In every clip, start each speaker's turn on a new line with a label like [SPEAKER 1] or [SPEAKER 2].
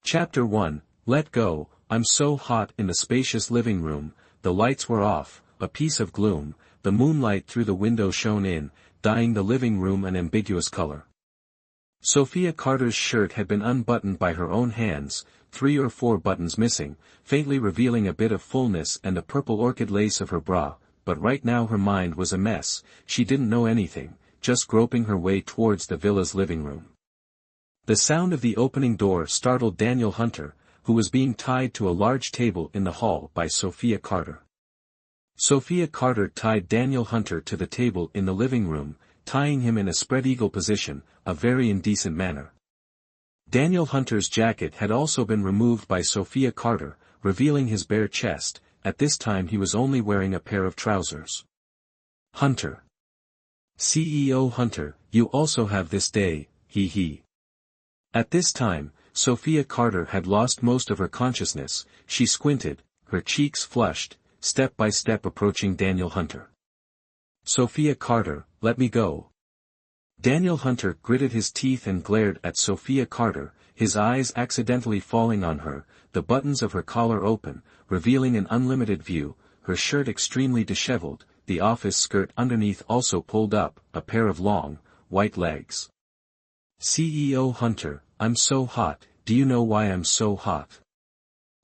[SPEAKER 1] Chapter 1, Let Go. I'm so hot. In the spacious living room, the lights were off, a piece of gloom, the moonlight through the window shone in, dyeing the living room an ambiguous color. Sophia Carter's shirt had been unbuttoned by her own hands, 3 or 4 buttons missing, faintly revealing a bit of fullness and the purple orchid lace of her bra, but right now her mind was a mess. She didn't know anything, just groping her way towards the villa's living room. The sound of the opening door startled Daniel Hunter, who was being tied to a large table in the hall by Sophia Carter. Sophia Carter tied Daniel Hunter to the table in the living room, tying him in a spread-eagle position, a very indecent manner. Daniel Hunter's jacket had also been removed by Sophia Carter, revealing his bare chest. At this time he was only wearing a pair of trousers. Hunter. CEO Hunter, you also have this day, he. At this time, Sophia Carter had lost most of her consciousness. She squinted, her cheeks flushed, step by step approaching Daniel Hunter. Sophia Carter, let me go. Daniel Hunter gritted his teeth and glared at Sophia Carter, his eyes accidentally falling on her, the buttons of her collar open, revealing an unlimited view, her shirt extremely disheveled, the office skirt underneath also pulled up, a pair of long, white legs. CEO Hunter, I'm so hot. Do you know why I'm so hot?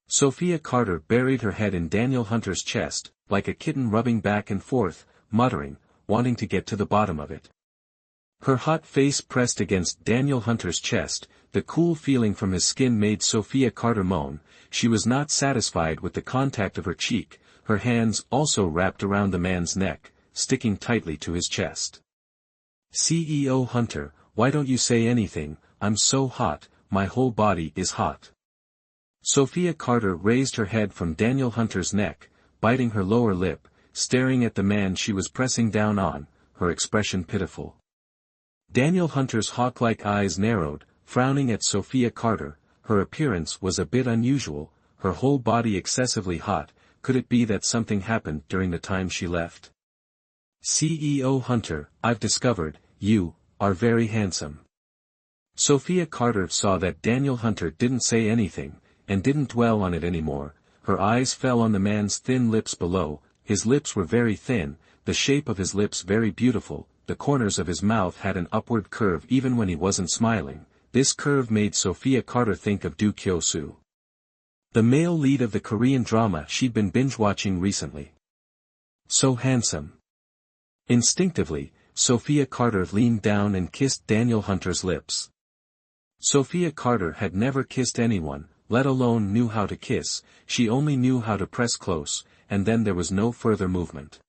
[SPEAKER 1] Sophia Carter buried her head in Daniel Hunter's chest, like a kitten rubbing back and forth, muttering, wanting to get to the bottom of it. Her hot face pressed against Daniel Hunter's chest, the cool feeling from his skin made Sophia Carter moan. She was not satisfied with the contact of her cheek, her hands also wrapped around the man's neck, sticking tightly to his chest. CEO Hunter, why don't you say anything? I'm so hot, my whole body is hot. Sophia Carter raised her head from Daniel Hunter's neck, biting her lower lip, staring at the man she was pressing down on, her expression pitiful. Daniel Hunter's hawk-like eyes narrowed, frowning at Sophia Carter. Her appearance was a bit unusual, her whole body excessively hot. Could it be that something happened during the time she left? CEO Hunter, I've discovered, you are very handsome. Sophia Carter saw that Daniel Hunter didn't say anything, and didn't dwell on it anymore. Her eyes fell on the man's thin lips below. His lips were very thin, the shape of his lips very beautiful, the corners of his mouth had an upward curve even when he wasn't smiling. This curve made Sophia Carter think of Do Kyo-soo, the male lead of the Korean drama she'd been binge-watching recently. So handsome. Instinctively, Sophia Carter leaned down and kissed Daniel Hunter's lips. Sophia Carter had never kissed anyone, let alone knew how to kiss. She only knew how to press close, and then there was no further movement.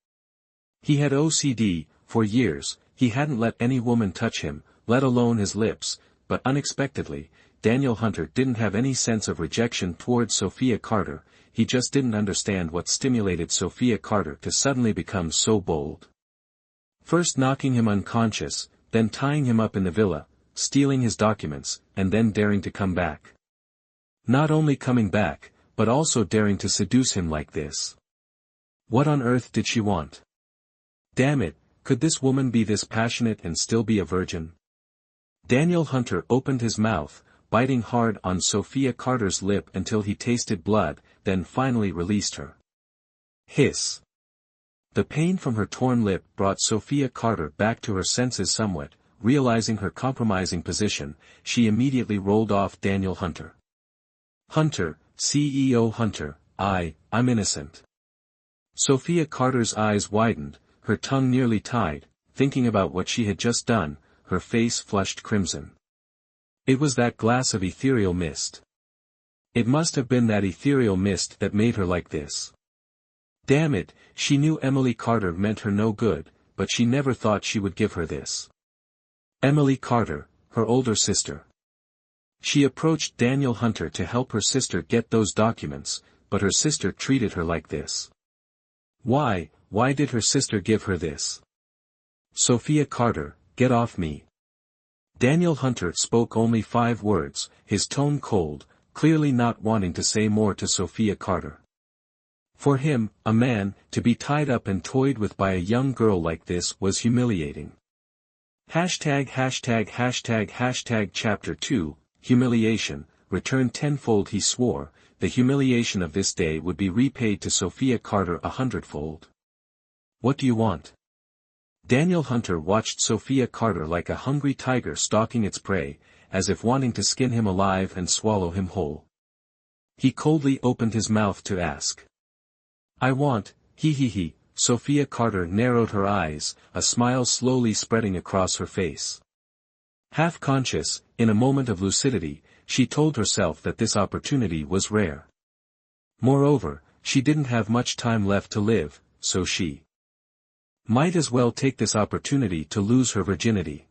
[SPEAKER 1] He had OCD. For years, he hadn't let any woman touch him, let alone his lips, but unexpectedly, Daniel Hunter didn't have any sense of rejection towards Sophia Carter. He just didn't understand what stimulated Sophia Carter to suddenly become so bold. First knocking him unconscious, then tying him up in the villa, stealing his documents, and then daring to come back. Not only coming back, but also daring to seduce him like this. What on earth did she want? Damn it, could this woman be this passionate and still be a virgin? Daniel Hunter opened his mouth, biting hard on Sophia Carter's lip until he tasted blood, then finally released her. Hiss. The pain from her torn lip brought Sophia Carter back to her senses somewhat. Realizing her compromising position, she immediately rolled off Daniel Hunter. Hunter, CEO Hunter, I'm innocent. Sophia Carter's eyes widened, her tongue nearly tied, thinking about what she had just done, her face flushed crimson. It was that glass of ethereal mist. It must have been that ethereal mist that made her like this. Damn it, she knew Emily Carter meant her no good, but she never thought she would give her this. Emily Carter, her older sister. She approached Daniel Hunter to help her sister get those documents, but her sister treated her like this. Why did her sister give her this? Sophia Carter, get off me. Daniel Hunter spoke only 5 words, his tone cold, clearly not wanting to say more to Sophia Carter. For him, a man, to be tied up and toyed with by a young girl like this was humiliating. #####Chapter 2, Humiliation, return tenfold, he swore. The humiliation of this day would be repaid to Sophia Carter 100-fold. What do you want? Daniel Hunter watched Sophia Carter like a hungry tiger stalking its prey, as if wanting to skin him alive and swallow him whole. He coldly opened his mouth to ask. I want, he. Sophia Carter narrowed her eyes, a smile slowly spreading across her face. Half conscious, in a moment of lucidity, she told herself that this opportunity was rare. Moreover, she didn't have much time left to live, so she might as well take this opportunity to lose her virginity.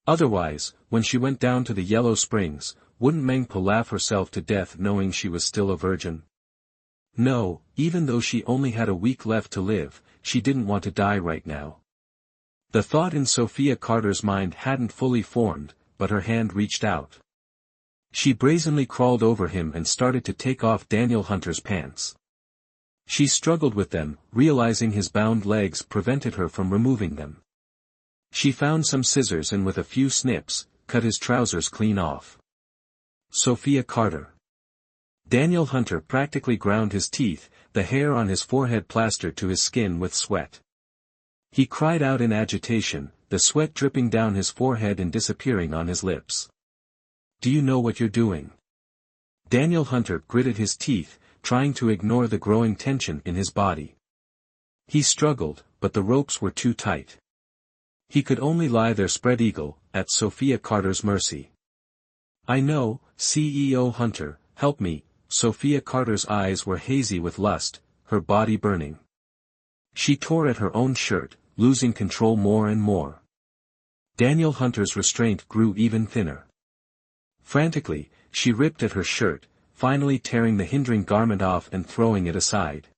[SPEAKER 1] Otherwise, when she went down to the Yellow Springs, wouldn't Mengpa laugh herself to death knowing she was still a virgin? No, even though she only had a week left to live, she didn't want to die right now. The thought in Sophia Carter's mind hadn't fully formed, but her hand reached out. She brazenly crawled over him and started to take off Daniel Hunter's pants. She struggled with them, realizing his bound legs prevented her from removing them. She found some scissors and with a few snips, cut his trousers clean off. Sophia Carter. Daniel Hunter practically ground his teeth, the hair on his forehead plastered to his skin with sweat. He cried out in agitation, the sweat dripping down his forehead and disappearing on his lips. Do you know what you're doing? Daniel Hunter gritted his teeth, trying to ignore the growing tension in his body. He struggled, but the ropes were too tight. He could only lie there spread eagle, at Sophia Carter's mercy. I know, CEO Hunter, help me. Sophia Carter's eyes were hazy with lust, her body burning. She tore at her own shirt, losing control more and more. Daniel Hunter's restraint grew even thinner. Frantically, she ripped at her shirt, finally tearing the hindering garment off and throwing it aside.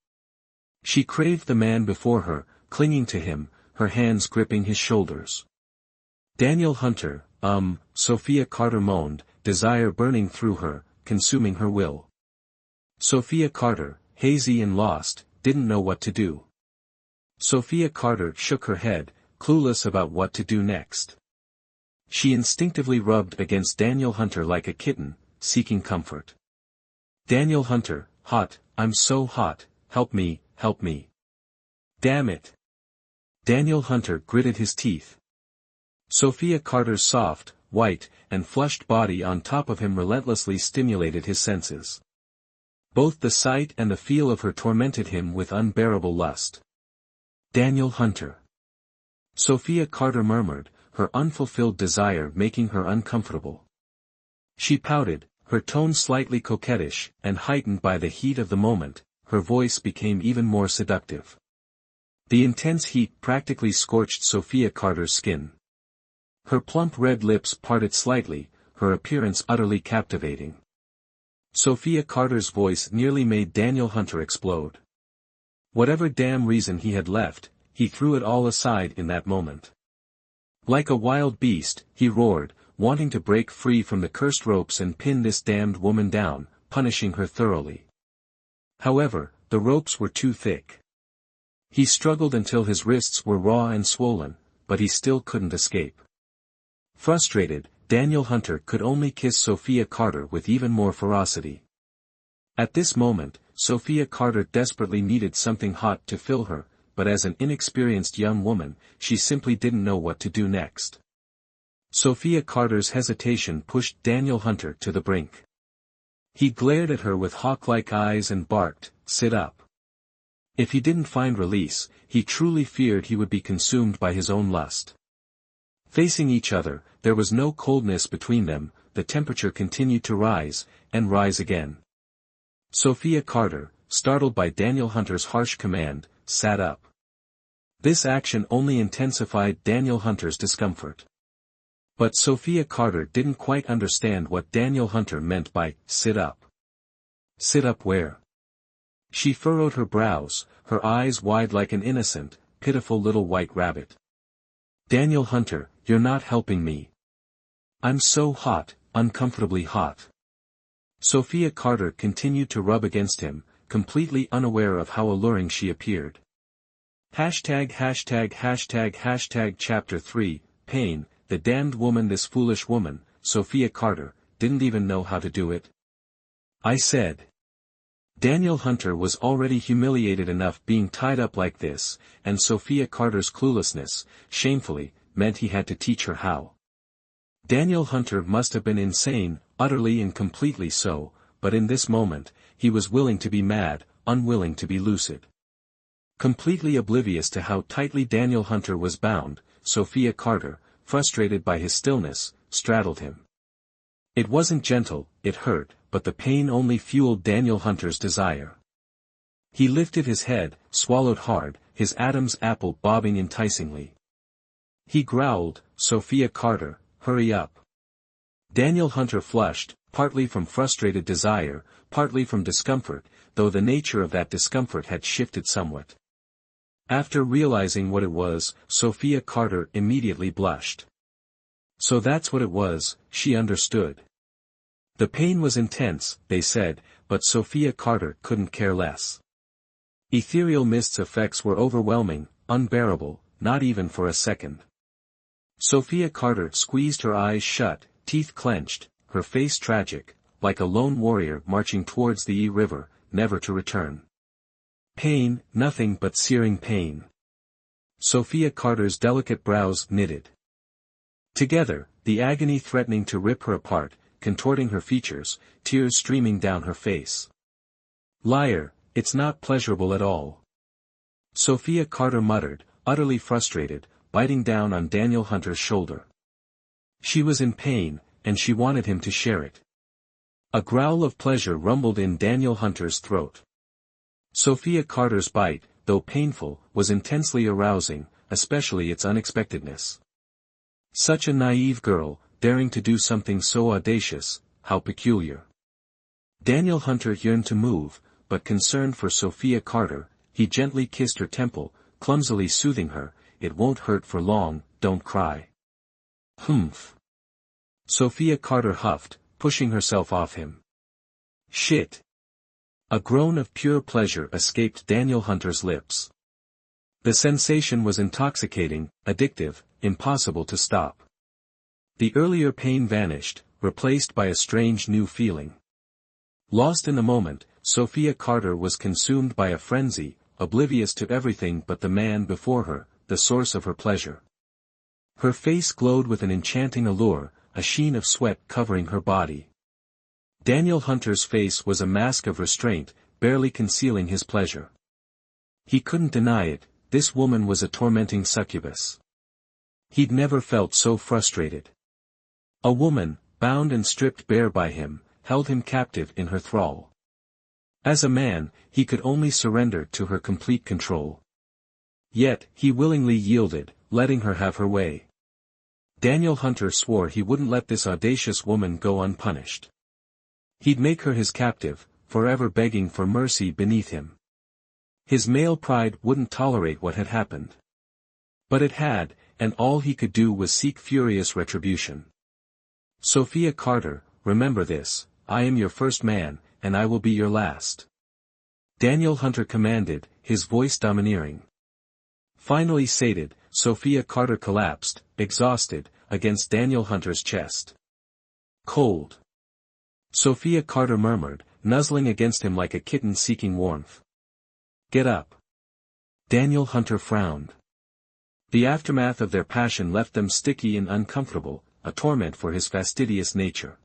[SPEAKER 1] She craved the man before her, clinging to him, her hands gripping his shoulders. Daniel Hunter, Sophia Carter moaned, desire burning through her, consuming her will. Sophia Carter, hazy and lost, didn't know what to do. Sophia Carter shook her head, clueless about what to do next. She instinctively rubbed against Daniel Hunter like a kitten, seeking comfort. Daniel Hunter, hot, I'm so hot, help me. Damn it. Daniel Hunter gritted his teeth. Sophia Carter's soft, white, and flushed body on top of him relentlessly stimulated his senses. Both the sight and the feel of her tormented him with unbearable lust. Daniel Hunter. Sophia Carter murmured, her unfulfilled desire making her uncomfortable. She pouted, her tone slightly coquettish, and heightened by the heat of the moment, her voice became even more seductive. The intense heat practically scorched Sophia Carter's skin. Her plump red lips parted slightly, her appearance utterly captivating. Sophia Carter's voice nearly made Daniel Hunter explode. Whatever damn reason he had left, he threw it all aside in that moment. Like a wild beast, he roared, wanting to break free from the cursed ropes and pin this damned woman down, punishing her thoroughly. However, the ropes were too thick. He struggled until his wrists were raw and swollen, but he still couldn't escape. Frustrated, Daniel Hunter could only kiss Sophia Carter with even more ferocity. At this moment, Sophia Carter desperately needed something hot to fill her, but as an inexperienced young woman, she simply didn't know what to do next. Sophia Carter's hesitation pushed Daniel Hunter to the brink. He glared at her with hawk-like eyes and barked, "Sit up." If he didn't find release, he truly feared he would be consumed by his own lust. Facing each other, there was no coldness between them, the temperature continued to rise, and rise again. Sophia Carter, startled by Daniel Hunter's harsh command, sat up. This action only intensified Daniel Hunter's discomfort. But Sophia Carter didn't quite understand what Daniel Hunter meant by, "sit up." Sit up where? She furrowed her brows, her eyes wide like an innocent, pitiful little white rabbit. Daniel Hunter, you're not helping me. I'm so hot, uncomfortably hot. Sophia Carter continued to rub against him, completely unaware of how alluring she appeared. Chapter 3, Pain, the damned woman, this foolish woman, Sophia Carter, didn't even know how to do it? I said. Daniel Hunter was already humiliated enough being tied up like this, and Sophia Carter's cluelessness, shamefully, meant he had to teach her how. Daniel Hunter must have been insane, utterly and completely so, but in this moment, he was willing to be mad, unwilling to be lucid. Completely oblivious to how tightly Daniel Hunter was bound, Sophia Carter, frustrated by his stillness, straddled him. It wasn't gentle, it hurt, but the pain only fueled Daniel Hunter's desire. He lifted his head, swallowed hard, his Adam's apple bobbing enticingly. He growled, "Sophia Carter, hurry up." Daniel Hunter flushed, partly from frustrated desire, partly from discomfort, though the nature of that discomfort had shifted somewhat. After realizing what it was, Sophia Carter immediately blushed. So that's what it was, she understood. The pain was intense, they said, but Sophia Carter couldn't care less. Ethereal mist's effects were overwhelming, unbearable, not even for a second. Sophia Carter squeezed her eyes shut, teeth clenched, her face tragic, like a lone warrior marching towards the river, never to return. Pain, nothing but searing pain. Sophia Carter's delicate brows knitted together, the agony threatening to rip her apart, contorting her features, tears streaming down her face. Liar, it's not pleasurable at all. Sophia Carter muttered, utterly frustrated, biting down on Daniel Hunter's shoulder. She was in pain, and she wanted him to share it. A growl of pleasure rumbled in Daniel Hunter's throat. Sophia Carter's bite, though painful, was intensely arousing, especially its unexpectedness. Such a naive girl, daring to do something so audacious, how peculiar. Daniel Hunter yearned to move, but concerned for Sophia Carter, he gently kissed her temple, clumsily soothing her, "It won't hurt for long, don't cry." Humph. Sophia Carter huffed, pushing herself off him. Shit. A groan of pure pleasure escaped Daniel Hunter's lips. The sensation was intoxicating, addictive, impossible to stop. The earlier pain vanished, replaced by a strange new feeling. Lost in the moment, Sophia Carter was consumed by a frenzy, oblivious to everything but the man before her, the source of her pleasure. Her face glowed with an enchanting allure, a sheen of sweat covering her body. Daniel Hunter's face was a mask of restraint, barely concealing his pleasure. He couldn't deny it, this woman was a tormenting succubus. He'd never felt so frustrated. A woman, bound and stripped bare by him, held him captive in her thrall. As a man, he could only surrender to her complete control. Yet, he willingly yielded, letting her have her way. Daniel Hunter swore he wouldn't let this audacious woman go unpunished. He'd make her his captive, forever begging for mercy beneath him. His male pride wouldn't tolerate what had happened. But it had, and all he could do was seek furious retribution. Sophia Carter, remember this, I am your first man, and I will be your last. Daniel Hunter commanded, his voice domineering. Finally sated, Sophia Carter collapsed, exhausted, against Daniel Hunter's chest. Cold. Sophia Carter murmured, nuzzling against him like a kitten seeking warmth. Get up. Daniel Hunter frowned. The aftermath of their passion left them sticky and uncomfortable, a torment for his fastidious nature.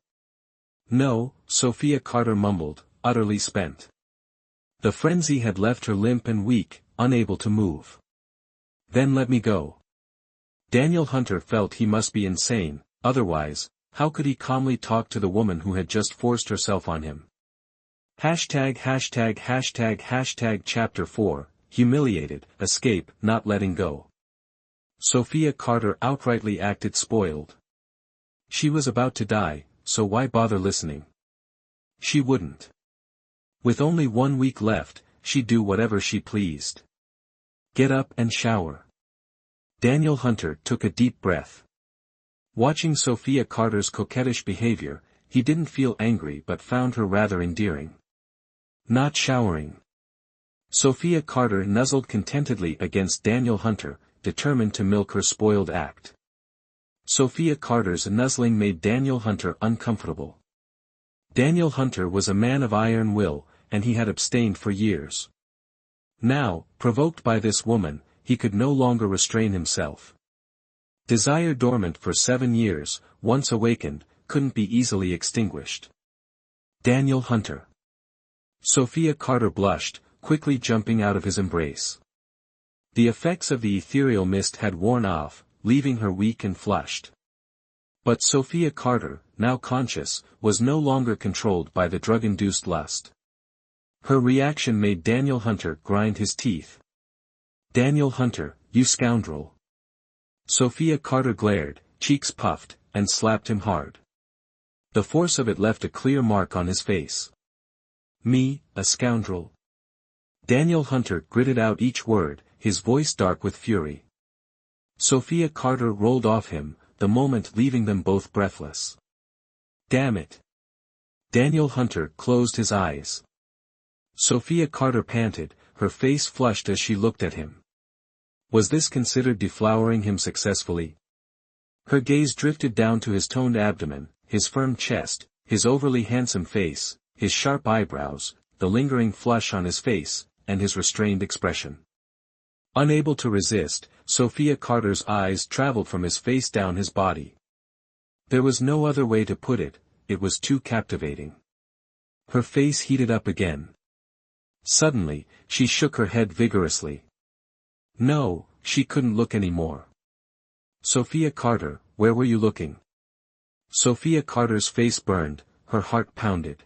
[SPEAKER 1] No, Sophia Carter mumbled, utterly spent. The frenzy had left her limp and weak, unable to move. Then let me go. Daniel Hunter felt he must be insane, otherwise, how could he calmly talk to the woman who had just forced herself on him? Chapter 4, Humiliated, Escape, Not Letting Go. Sophia Carter outrightly acted spoiled. She was about to die, so why bother listening? She wouldn't. With only 1 week left, she'd do whatever she pleased. Get up and shower. Daniel Hunter took a deep breath. Watching Sophia Carter's coquettish behavior, he didn't feel angry but found her rather endearing. Not showering. Sophia Carter nuzzled contentedly against Daniel Hunter, determined to milk her spoiled act. Sophia Carter's nuzzling made Daniel Hunter uncomfortable. Daniel Hunter was a man of iron will, and he had abstained for years. Now, provoked by this woman, he could no longer restrain himself. Desire dormant for 7 years, once awakened, couldn't be easily extinguished. Daniel Hunter. Sophia Carter blushed, quickly jumping out of his embrace. The effects of the ethereal mist had worn off, leaving her weak and flushed. But Sophia Carter, now conscious, was no longer controlled by the drug-induced lust. Her reaction made Daniel Hunter grind his teeth. "Daniel Hunter, you scoundrel!" Sophia Carter glared, cheeks puffed, and slapped him hard. The force of it left a clear mark on his face. "Me, a scoundrel?" Daniel Hunter gritted out each word, his voice dark with fury. Sophia Carter rolled off him, the moment leaving them both breathless. "Damn it!" Daniel Hunter closed his eyes. Sophia Carter panted, her face flushed as she looked at him. Was this considered deflowering him successfully? Her gaze drifted down to his toned abdomen, his firm chest, his overly handsome face, his sharp eyebrows, the lingering flush on his face, and his restrained expression. Unable to resist, Sophia Carter's eyes traveled from his face down his body. There was no other way to put it, it was too captivating. Her face heated up again. Suddenly, she shook her head vigorously. No, she couldn't look any more. "Sophia Carter, where were you looking?" Sophia Carter's face burned, her heart pounded.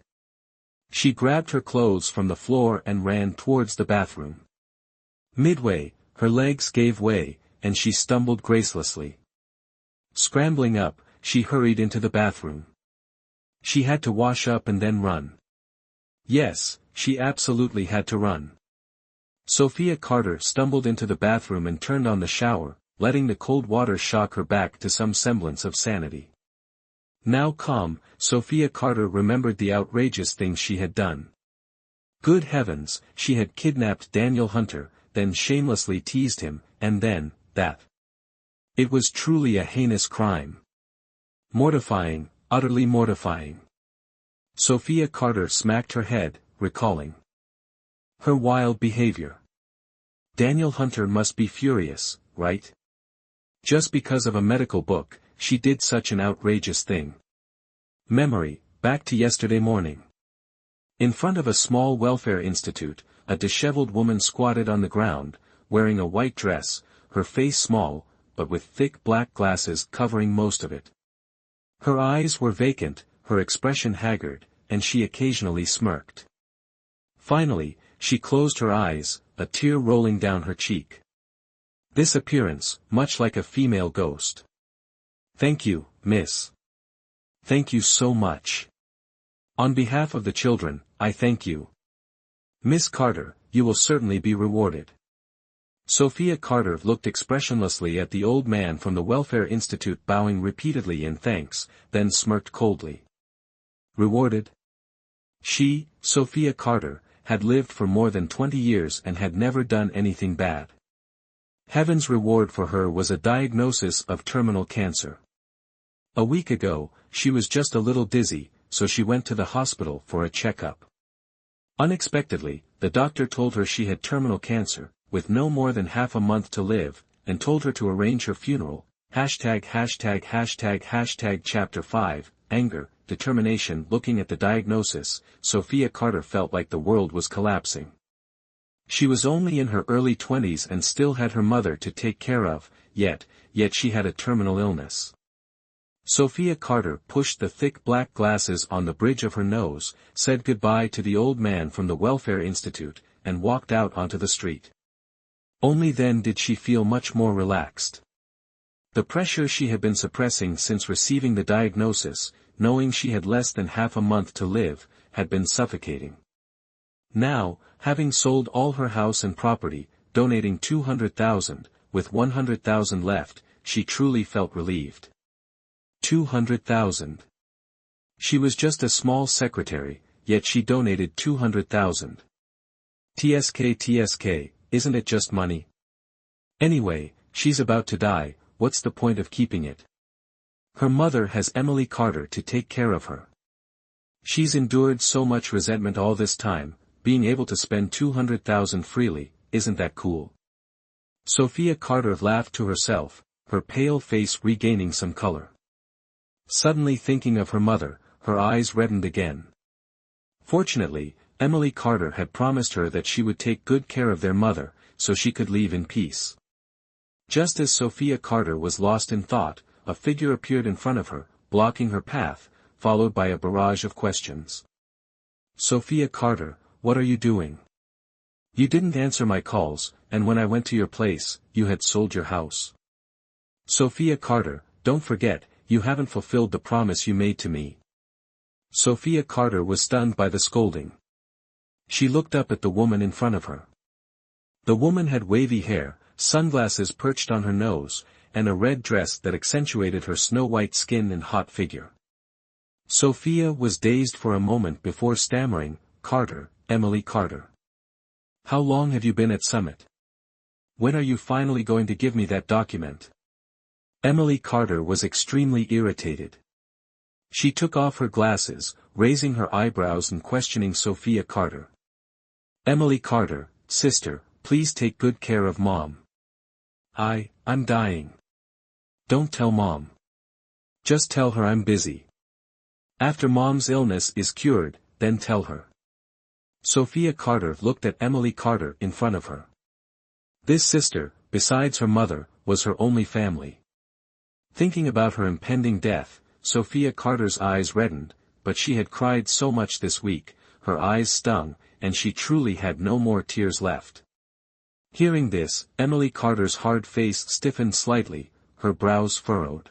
[SPEAKER 1] She grabbed her clothes from the floor and ran towards the bathroom. Midway, her legs gave way, and she stumbled gracelessly. Scrambling up, she hurried into the bathroom. She had to wash up and then run. Yes, she absolutely had to run. Sophia Carter stumbled into the bathroom and turned on the shower, letting the cold water shock her back to some semblance of sanity. Now calm, Sophia Carter remembered the outrageous things she had done. Good heavens, she had kidnapped Daniel Hunter, then shamelessly teased him, and then, that. It was truly a heinous crime. Mortifying, utterly mortifying. Sophia Carter smacked her head, recalling her wild behavior. Daniel Hunter must be furious, right? Just because of a medical book, she did such an outrageous thing. Memory, back to yesterday morning. In front of a small welfare institute, a disheveled woman squatted on the ground, wearing a white dress, her face small, but with thick black glasses covering most of it. Her eyes were vacant, her expression haggard, and she occasionally smirked. Finally, she closed her eyes, a tear rolling down her cheek. This appearance, much like a female ghost. "Thank you, miss. Thank you so much. On behalf of the children, I thank you. Miss Carter, you will certainly be rewarded." Sophia Carter looked expressionlessly at the old man from the Welfare Institute, bowing repeatedly in thanks, then smirked coldly. Rewarded? She, Sophia Carter, had lived for more than 20 years and had never done anything bad. Heaven's reward for her was a diagnosis of terminal cancer. A week ago, she was just a little dizzy, so she went to the hospital for a checkup. Unexpectedly, the doctor told her she had terminal cancer, with no more than half a month to live, and told her to arrange her funeral. Chapter 5, Anger, Determination. Looking at the diagnosis, Sophia Carter felt like the world was collapsing. She was only in her early 20s and still had her mother to take care of, yet she had a terminal illness. Sophia Carter pushed the thick black glasses on the bridge of her nose, said goodbye to the old man from the Welfare Institute, and walked out onto the street. Only then did she feel much more relaxed. The pressure she had been suppressing since receiving the diagnosis, knowing she had less than half a month to live, had been suffocating. Now, having sold all her house and property, donating $200,000, with $100,000 left, she truly felt relieved. $200,000. She was just a small secretary, yet she donated $200,000. TSK, isn't it just money? Anyway, she's about to die, what's the point of keeping it? Her mother has Emily Carter to take care of her. She's endured so much resentment all this time, being able to spend 200,000 freely, isn't that cool? Sophia Carter laughed to herself, her pale face regaining some color. Suddenly thinking of her mother, her eyes reddened again. Fortunately, Emily Carter had promised her that she would take good care of their mother, so she could leave in peace. Just as Sophia Carter was lost in thought, a figure appeared in front of her, blocking her path, followed by a barrage of questions. Sophia Carter, what are you doing? You didn't answer my calls, and when I went to your place, you had sold your house. Sophia Carter, don't forget, you haven't fulfilled the promise you made to me. Sophia Carter was stunned by the scolding. She looked up at the woman in front of her. The woman had wavy hair, sunglasses perched on her nose, and a red dress that accentuated her snow-white skin and hot figure. Sophia was dazed for a moment before stammering, Carter, Emily Carter. How long have you been at Summit? When are you finally going to give me that document? Emily Carter was extremely irritated. She took off her glasses, raising her eyebrows and questioning Sophia Carter. Emily Carter, sister, please take good care of Mom. I'm dying. Don't tell Mom. Just tell her I'm busy. After Mom's illness is cured, then tell her. Sophia Carter looked at Emily Carter in front of her. This sister, besides her mother, was her only family. Thinking about her impending death, Sophia Carter's eyes reddened, but she had cried so much this week, her eyes stung, and she truly had no more tears left. Hearing this, Emily Carter's hard face stiffened slightly, her brows furrowed.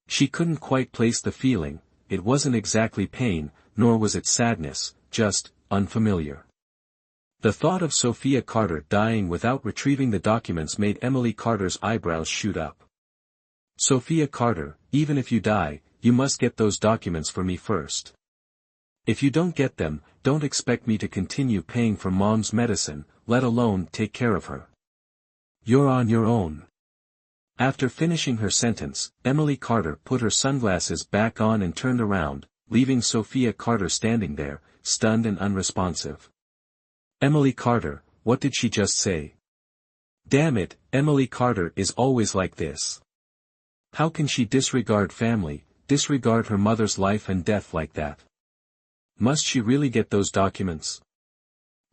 [SPEAKER 1] She couldn't quite place the feeling, it wasn't exactly pain, nor was it sadness, just unfamiliar. The thought of Sophia Carter dying without retrieving the documents made Emily Carter's eyebrows shoot up. Sophia Carter, even if you die, you must get those documents for me first. If you don't get them, don't expect me to continue paying for Mom's medicine, let alone take care of her. You're on your own. After finishing her sentence, Emily Carter put her sunglasses back on and turned around, leaving Sophia Carter standing there, stunned and unresponsive. Emily Carter, what did she just say? Damn it, Emily Carter is always like this. How can she disregard family, disregard her mother's life and death like that? Must she really get those documents?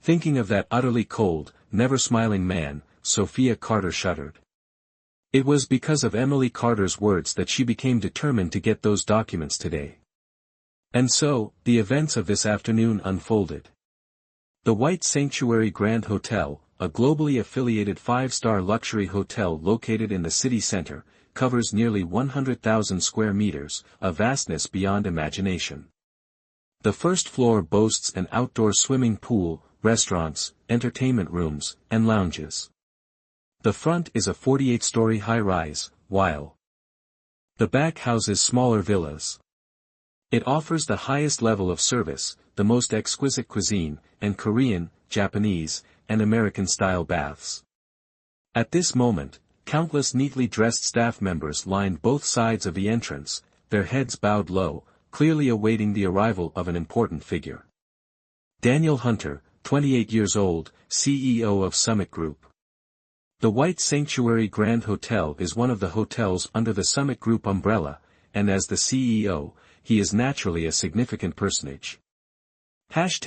[SPEAKER 1] Thinking of that utterly cold, never-smiling man, Sophia Carter shuddered. It was because of Emily Carter's words that she became determined to get those documents today. And so, the events of this afternoon unfolded. The White Sanctuary Grand Hotel, a globally affiliated 5-star luxury hotel located in the city center, covers nearly 100,000 square meters, a vastness beyond imagination. The first floor boasts an outdoor swimming pool, restaurants, entertainment rooms, and lounges. The front is a 48-story high-rise, while the back houses smaller villas. It offers the highest level of service, the most exquisite cuisine, and Korean, Japanese, and American-style baths. At this moment, countless neatly dressed staff members lined both sides of the entrance, their heads bowed low, clearly awaiting the arrival of an important figure. Daniel Hunter, 28 years old, CEO of Summit Group. The White Sanctuary Grand Hotel is one of the hotels under the Summit Group umbrella, and as the CEO, he is naturally a significant personage. ######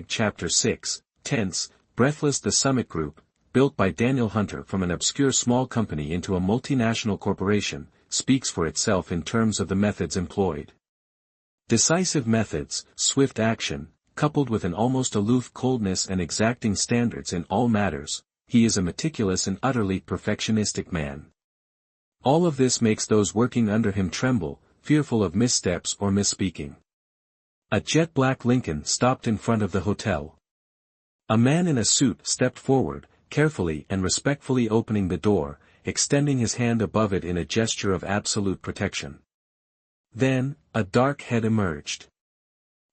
[SPEAKER 1] Chapter 6, Tense, Breathless. The Summit Group, built by Daniel Hunter from an obscure small company into a multinational corporation, speaks for itself in terms of the methods employed. Decisive methods, swift action, coupled with an almost aloof coldness and exacting standards in all matters, he is a meticulous and utterly perfectionistic man. All of this makes those working under him tremble, fearful of missteps or misspeaking. A jet-black Lincoln stopped in front of the hotel. A man in a suit stepped forward, carefully and respectfully opening the door, extending his hand above it in a gesture of absolute protection. Then, a dark head emerged.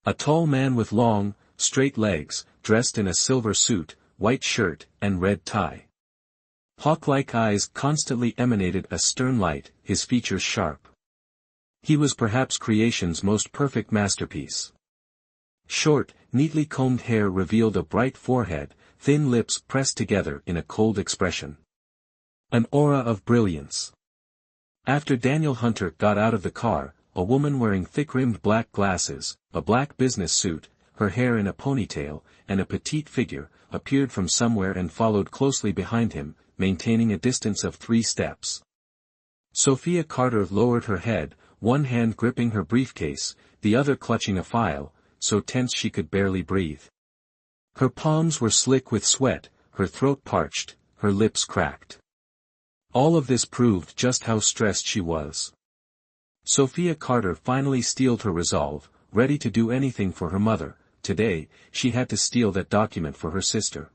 [SPEAKER 1] A tall man with long, straight legs, dressed in a silver suit, white shirt, and red tie. Hawk-like eyes constantly emanated a stern light, his features sharp. He was perhaps creation's most perfect masterpiece. Short, neatly combed hair revealed a bright forehead, thin lips pressed together in a cold expression. An aura of brilliance. After Daniel Hunter got out of the car, a woman wearing thick-rimmed black glasses, a black business suit, her hair in a ponytail, and a petite figure, appeared from somewhere and followed closely behind him, maintaining a distance of 3 steps. Sophia Carter lowered her head, one hand gripping her briefcase, the other clutching a file, so tense she could barely breathe. Her palms were slick with sweat, her throat parched, her lips cracked. All of this proved just how stressed she was. Sophia Carter finally steeled her resolve, ready to do anything for her mother. Today, she had to steal that document for her sister.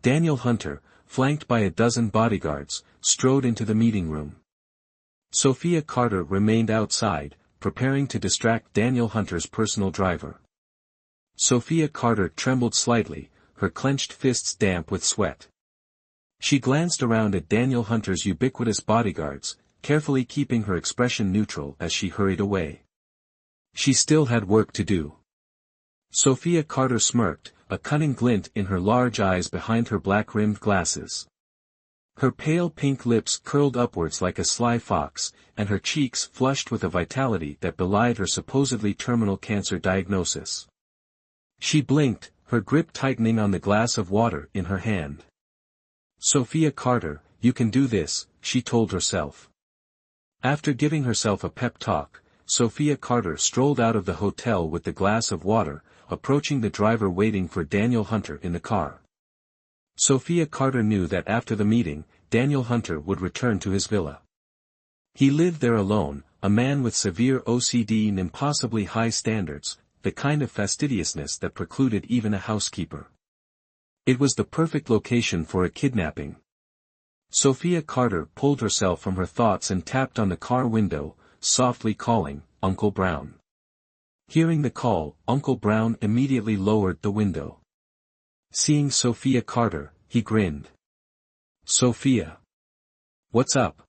[SPEAKER 1] Daniel Hunter, flanked by a dozen bodyguards, strode into the meeting room. Sophia Carter remained outside, preparing to distract Daniel Hunter's personal driver. Sophia Carter trembled slightly, her clenched fists damp with sweat. She glanced around at Daniel Hunter's ubiquitous bodyguards, carefully keeping her expression neutral as she hurried away. She still had work to do. Sophia Carter smirked, a cunning glint in her large eyes behind her black-rimmed glasses. Her pale pink lips curled upwards like a sly fox, and her cheeks flushed with a vitality that belied her supposedly terminal cancer diagnosis. She blinked, her grip tightening on the glass of water in her hand. Sophia Carter, you can do this, she told herself. After giving herself a pep talk, Sophia Carter strolled out of the hotel with the glass of water, approaching the driver waiting for Daniel Hunter in the car. Sophia Carter knew that after the meeting, Daniel Hunter would return to his villa. He lived there alone, a man with severe OCD and impossibly high standards, the kind of fastidiousness that precluded even a housekeeper. It was the perfect location for a kidnapping. Sophia Carter pulled herself from her thoughts and tapped on the car window, softly calling, "Uncle Brown." Hearing the call, Uncle Brown immediately lowered the window. Seeing Sophia Carter, he grinned. "Sophia. What's up?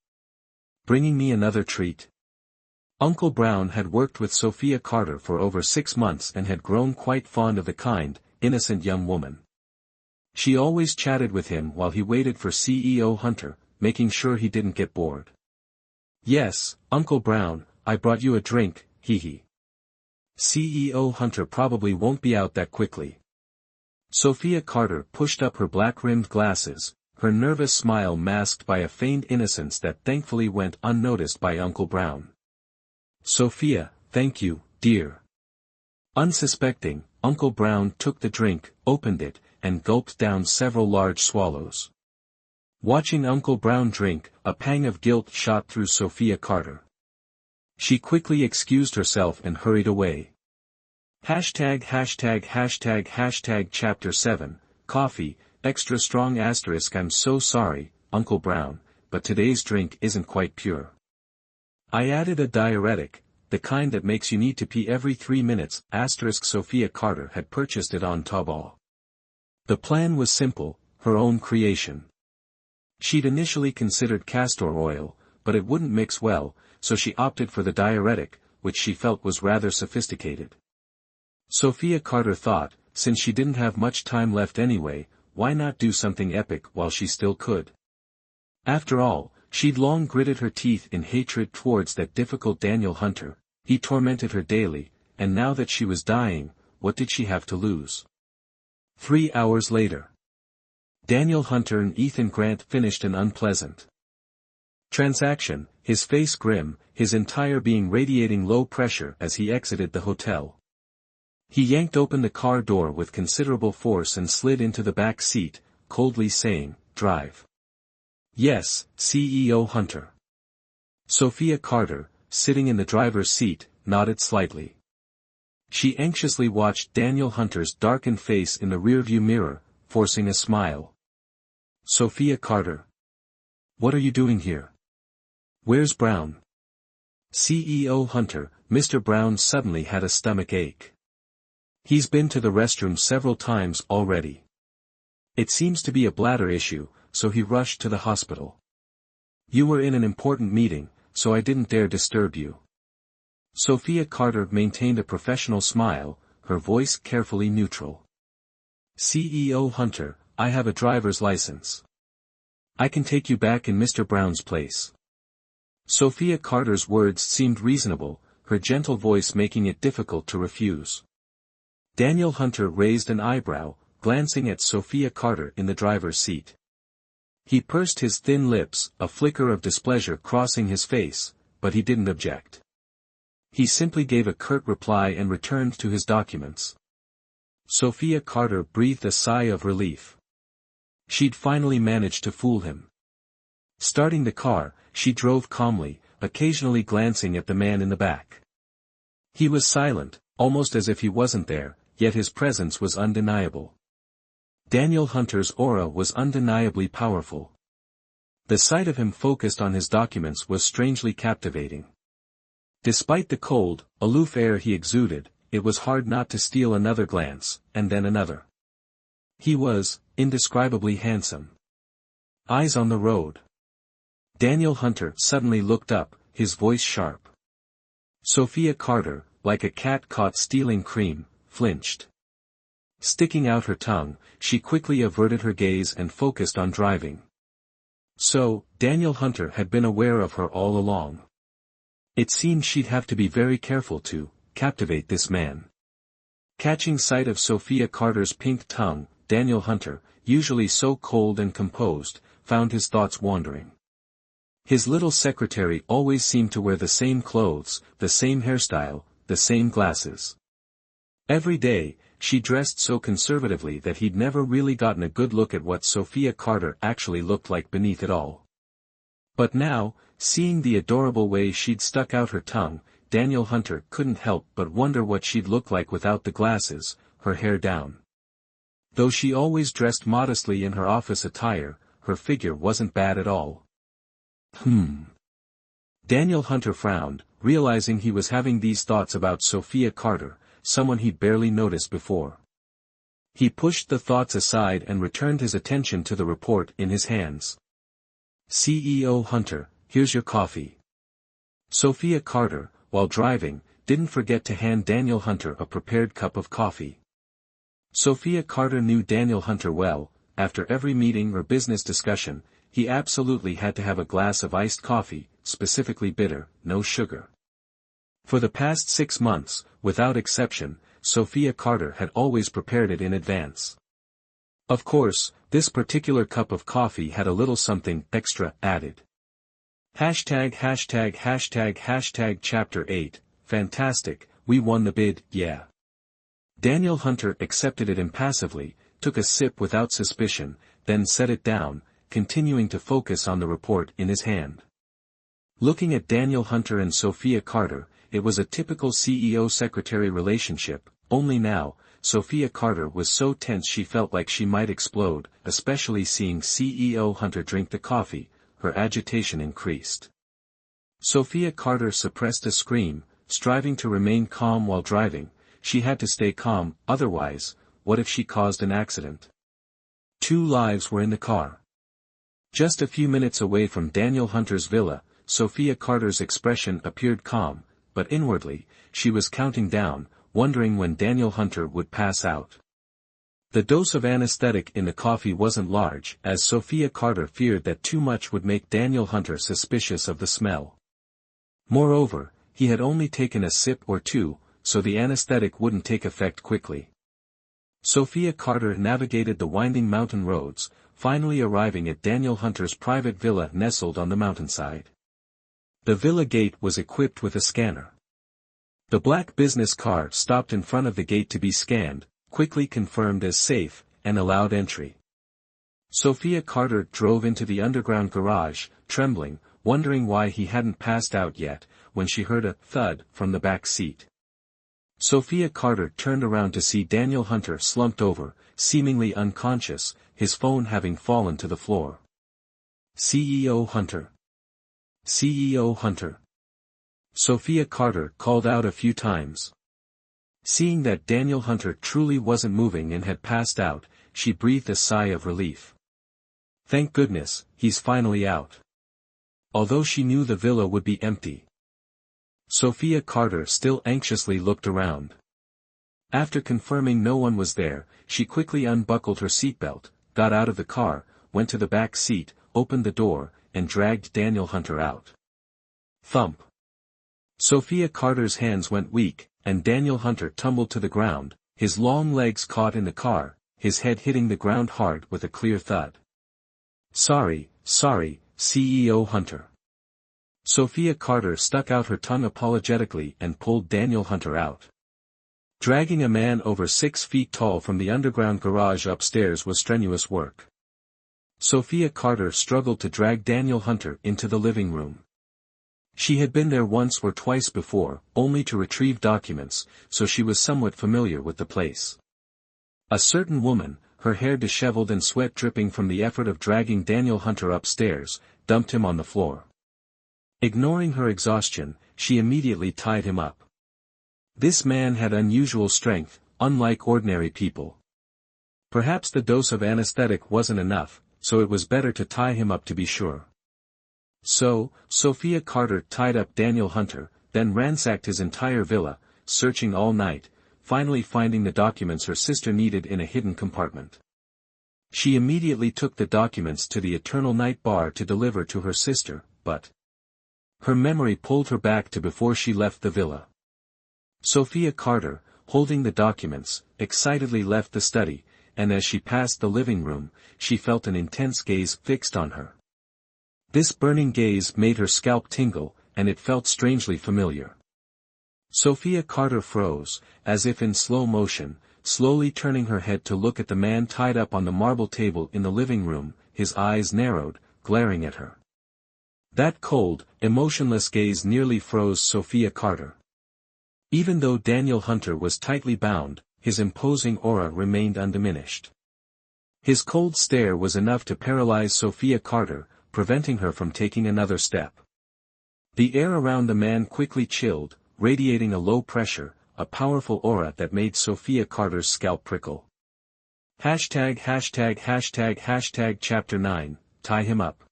[SPEAKER 1] Bringing me another treat?" Uncle Brown had worked with Sophia Carter for over 6 months and had grown quite fond of the kind, innocent young woman. She always chatted with him while he waited for CEO Hunter, making sure he didn't get bored. "Yes, Uncle Brown, I brought you a drink, hee. CEO Hunter probably won't be out that quickly." Sophia Carter pushed up her black-rimmed glasses, her nervous smile masked by a feigned innocence that thankfully went unnoticed by Uncle Brown. "Sophia, thank you, dear." Unsuspecting, Uncle Brown took the drink, opened it, and gulped down several large swallows. Watching Uncle Brown drink, a pang of guilt shot through Sophia Carter. She quickly excused herself and hurried away. Chapter 7, Coffee, extra strong *. I'm so sorry, Uncle Brown, but today's drink isn't quite pure. I added a diuretic, the kind that makes you need to pee every 3 minutes. Sophia Carter had purchased it on Taobao. The plan was simple, her own creation. She'd initially considered castor oil, but it wouldn't mix well, so she opted for the diuretic, which she felt was rather sophisticated. Sophia Carter thought, since she didn't have much time left anyway, why not do something epic while she still could? After all, she'd long gritted her teeth in hatred towards that difficult Daniel Hunter. He tormented her daily, and now that she was dying, what did she have to lose? 3 hours later. Daniel Hunter and Ethan Grant finished an unpleasant transaction, his face grim, his entire being radiating low pressure as he exited the hotel. He yanked open the car door with considerable force and slid into the back seat, coldly saying, "Drive." "Yes, CEO Hunter." Sophia Carter, sitting in the driver's seat, nodded slightly. She anxiously watched Daniel Hunter's darkened face in the rearview mirror, forcing a smile. "Sophia Carter. What are you doing here? Where's Brown?" CEO Hunter, Mr. Brown suddenly had a stomach ache. "He's been to the restroom several times already. It seems to be a bladder issue, so he rushed to the hospital. You were in an important meeting, so I didn't dare disturb you." Sophia Carter maintained a professional smile, her voice carefully neutral. CEO Hunter, I have a driver's license. I can take you back in Mr. Brown's place. Sophia Carter's words seemed reasonable, her gentle voice making it difficult to refuse. Daniel Hunter raised an eyebrow, glancing at Sophia Carter in the driver's seat. He pursed his thin lips, a flicker of displeasure crossing his face, but he didn't object. He simply gave a curt reply and returned to his documents. Sophia Carter breathed a sigh of relief. She'd finally managed to fool him. Starting the car, she drove calmly, occasionally glancing at the man in the back. He was silent, almost as if he wasn't there, yet his presence was undeniable. Daniel Hunter's aura was undeniably powerful. The sight of him focused on his documents was strangely captivating. Despite the cold, aloof air he exuded, it was hard not to steal another glance, and then another. He was indescribably handsome. Eyes on the road. Daniel Hunter suddenly looked up, his voice sharp. Sophia Carter, like a cat caught stealing cream, flinched. Sticking out her tongue, she quickly averted her gaze and focused on driving. So, Daniel Hunter had been aware of her all along. It seemed she'd have to be very careful to captivate this man. Catching sight of Sophia Carter's pink tongue, Daniel Hunter, usually so cold and composed, found his thoughts wandering. His little secretary always seemed to wear the same clothes, the same hairstyle, the same glasses. Every day, she dressed so conservatively that he'd never really gotten a good look at what Sophia Carter actually looked like beneath it all. But now, seeing the adorable way she'd stuck out her tongue, Daniel Hunter couldn't help but wonder what she'd look like without the glasses, her hair down. Though she always dressed modestly in her office attire, her figure wasn't bad at all. Daniel Hunter frowned, realizing he was having these thoughts about Sophia Carter, someone he'd barely noticed before. He pushed the thoughts aside and returned his attention to the report in his hands. CEO Hunter, here's your coffee. Sophia Carter, while driving, didn't forget to hand Daniel Hunter a prepared cup of coffee. Sophia Carter knew Daniel Hunter well. After every meeting or business discussion, he absolutely had to have a glass of iced coffee, specifically bitter, no sugar. For the past 6 months, without exception, Sophia Carter had always prepared it in advance. Of course, this particular cup of coffee had a little something extra added. Hashtag chapter 8, fantastic, we won the bid, yeah. Daniel Hunter accepted it impassively, took a sip without suspicion, then set it down, continuing to focus on the report in his hand. Looking at Daniel Hunter and Sophia Carter, it was a typical CEO-secretary relationship, only now, Sophia Carter was so tense she felt like she might explode, especially seeing CEO Hunter drink the coffee, her agitation increased. Sophia Carter suppressed a scream, striving to remain calm while driving. She had to stay calm, otherwise, what if she caused an accident? 2 lives were in the car. Just a few minutes away from Daniel Hunter's villa, Sophia Carter's expression appeared calm, but inwardly, she was counting down, wondering when Daniel Hunter would pass out. The dose of anesthetic in the coffee wasn't large, as Sophia Carter feared that too much would make Daniel Hunter suspicious of the smell. Moreover, he had only taken a sip or two, so the anesthetic wouldn't take effect quickly. Sophia Carter navigated the winding mountain roads, finally arriving at Daniel Hunter's private villa nestled on the mountainside. The villa gate was equipped with a scanner. The black business car stopped in front of the gate to be scanned, quickly confirmed as safe, and allowed entry. Sophia Carter drove into the underground garage, trembling, wondering why he hadn't passed out yet, when she heard a thud from the back seat. Sophia Carter turned around to see Daniel Hunter slumped over, seemingly unconscious, his phone having fallen to the floor. CEO Hunter. CEO Hunter. Sophia Carter called out a few times. Seeing that Daniel Hunter truly wasn't moving and had passed out, she breathed a sigh of relief. Thank goodness, he's finally out. Although she knew the villa would be empty. Sophia Carter still anxiously looked around. After confirming no one was there, she quickly unbuckled her seatbelt, got out of the car, went to the back seat, opened the door, and dragged Daniel Hunter out. Thump. Sophia Carter's hands went weak, and Daniel Hunter tumbled to the ground, his long legs caught in the car, his head hitting the ground hard with a clear thud. Sorry, CEO Hunter. Sophia Carter stuck out her tongue apologetically and pulled Daniel Hunter out. Dragging a man over 6 feet tall from the underground garage upstairs was strenuous work. Sophia Carter struggled to drag Daniel Hunter into the living room. She had been there once or twice before, only to retrieve documents, so she was somewhat familiar with the place. A certain woman, her hair disheveled and sweat dripping from the effort of dragging Daniel Hunter upstairs, dumped him on the floor. Ignoring her exhaustion, she immediately tied him up. This man had unusual strength, unlike ordinary people. Perhaps the dose of anesthetic wasn't enough, so it was better to tie him up to be sure. So, Sophia Carter tied up Daniel Hunter, then ransacked his entire villa, searching all night, finally finding the documents her sister needed in a hidden compartment. She immediately took the documents to the Eternal Night Bar to deliver to her sister, but her memory pulled her back to before she left the villa. Sophia Carter, holding the documents, excitedly left the study, and as she passed the living room, she felt an intense gaze fixed on her. This burning gaze made her scalp tingle, and it felt strangely familiar. Sophia Carter froze, as if in slow motion, slowly turning her head to look at the man tied up on the marble table in the living room, his eyes narrowed, glaring at her. That cold, emotionless gaze nearly froze Sophia Carter. Even though Daniel Hunter was tightly bound, his imposing aura remained undiminished. His cold stare was enough to paralyze Sophia Carter, preventing her from taking another step. The air around the man quickly chilled, radiating a low pressure, a powerful aura that made Sophia Carter's scalp prickle. Chapter 9, Tie Him Up.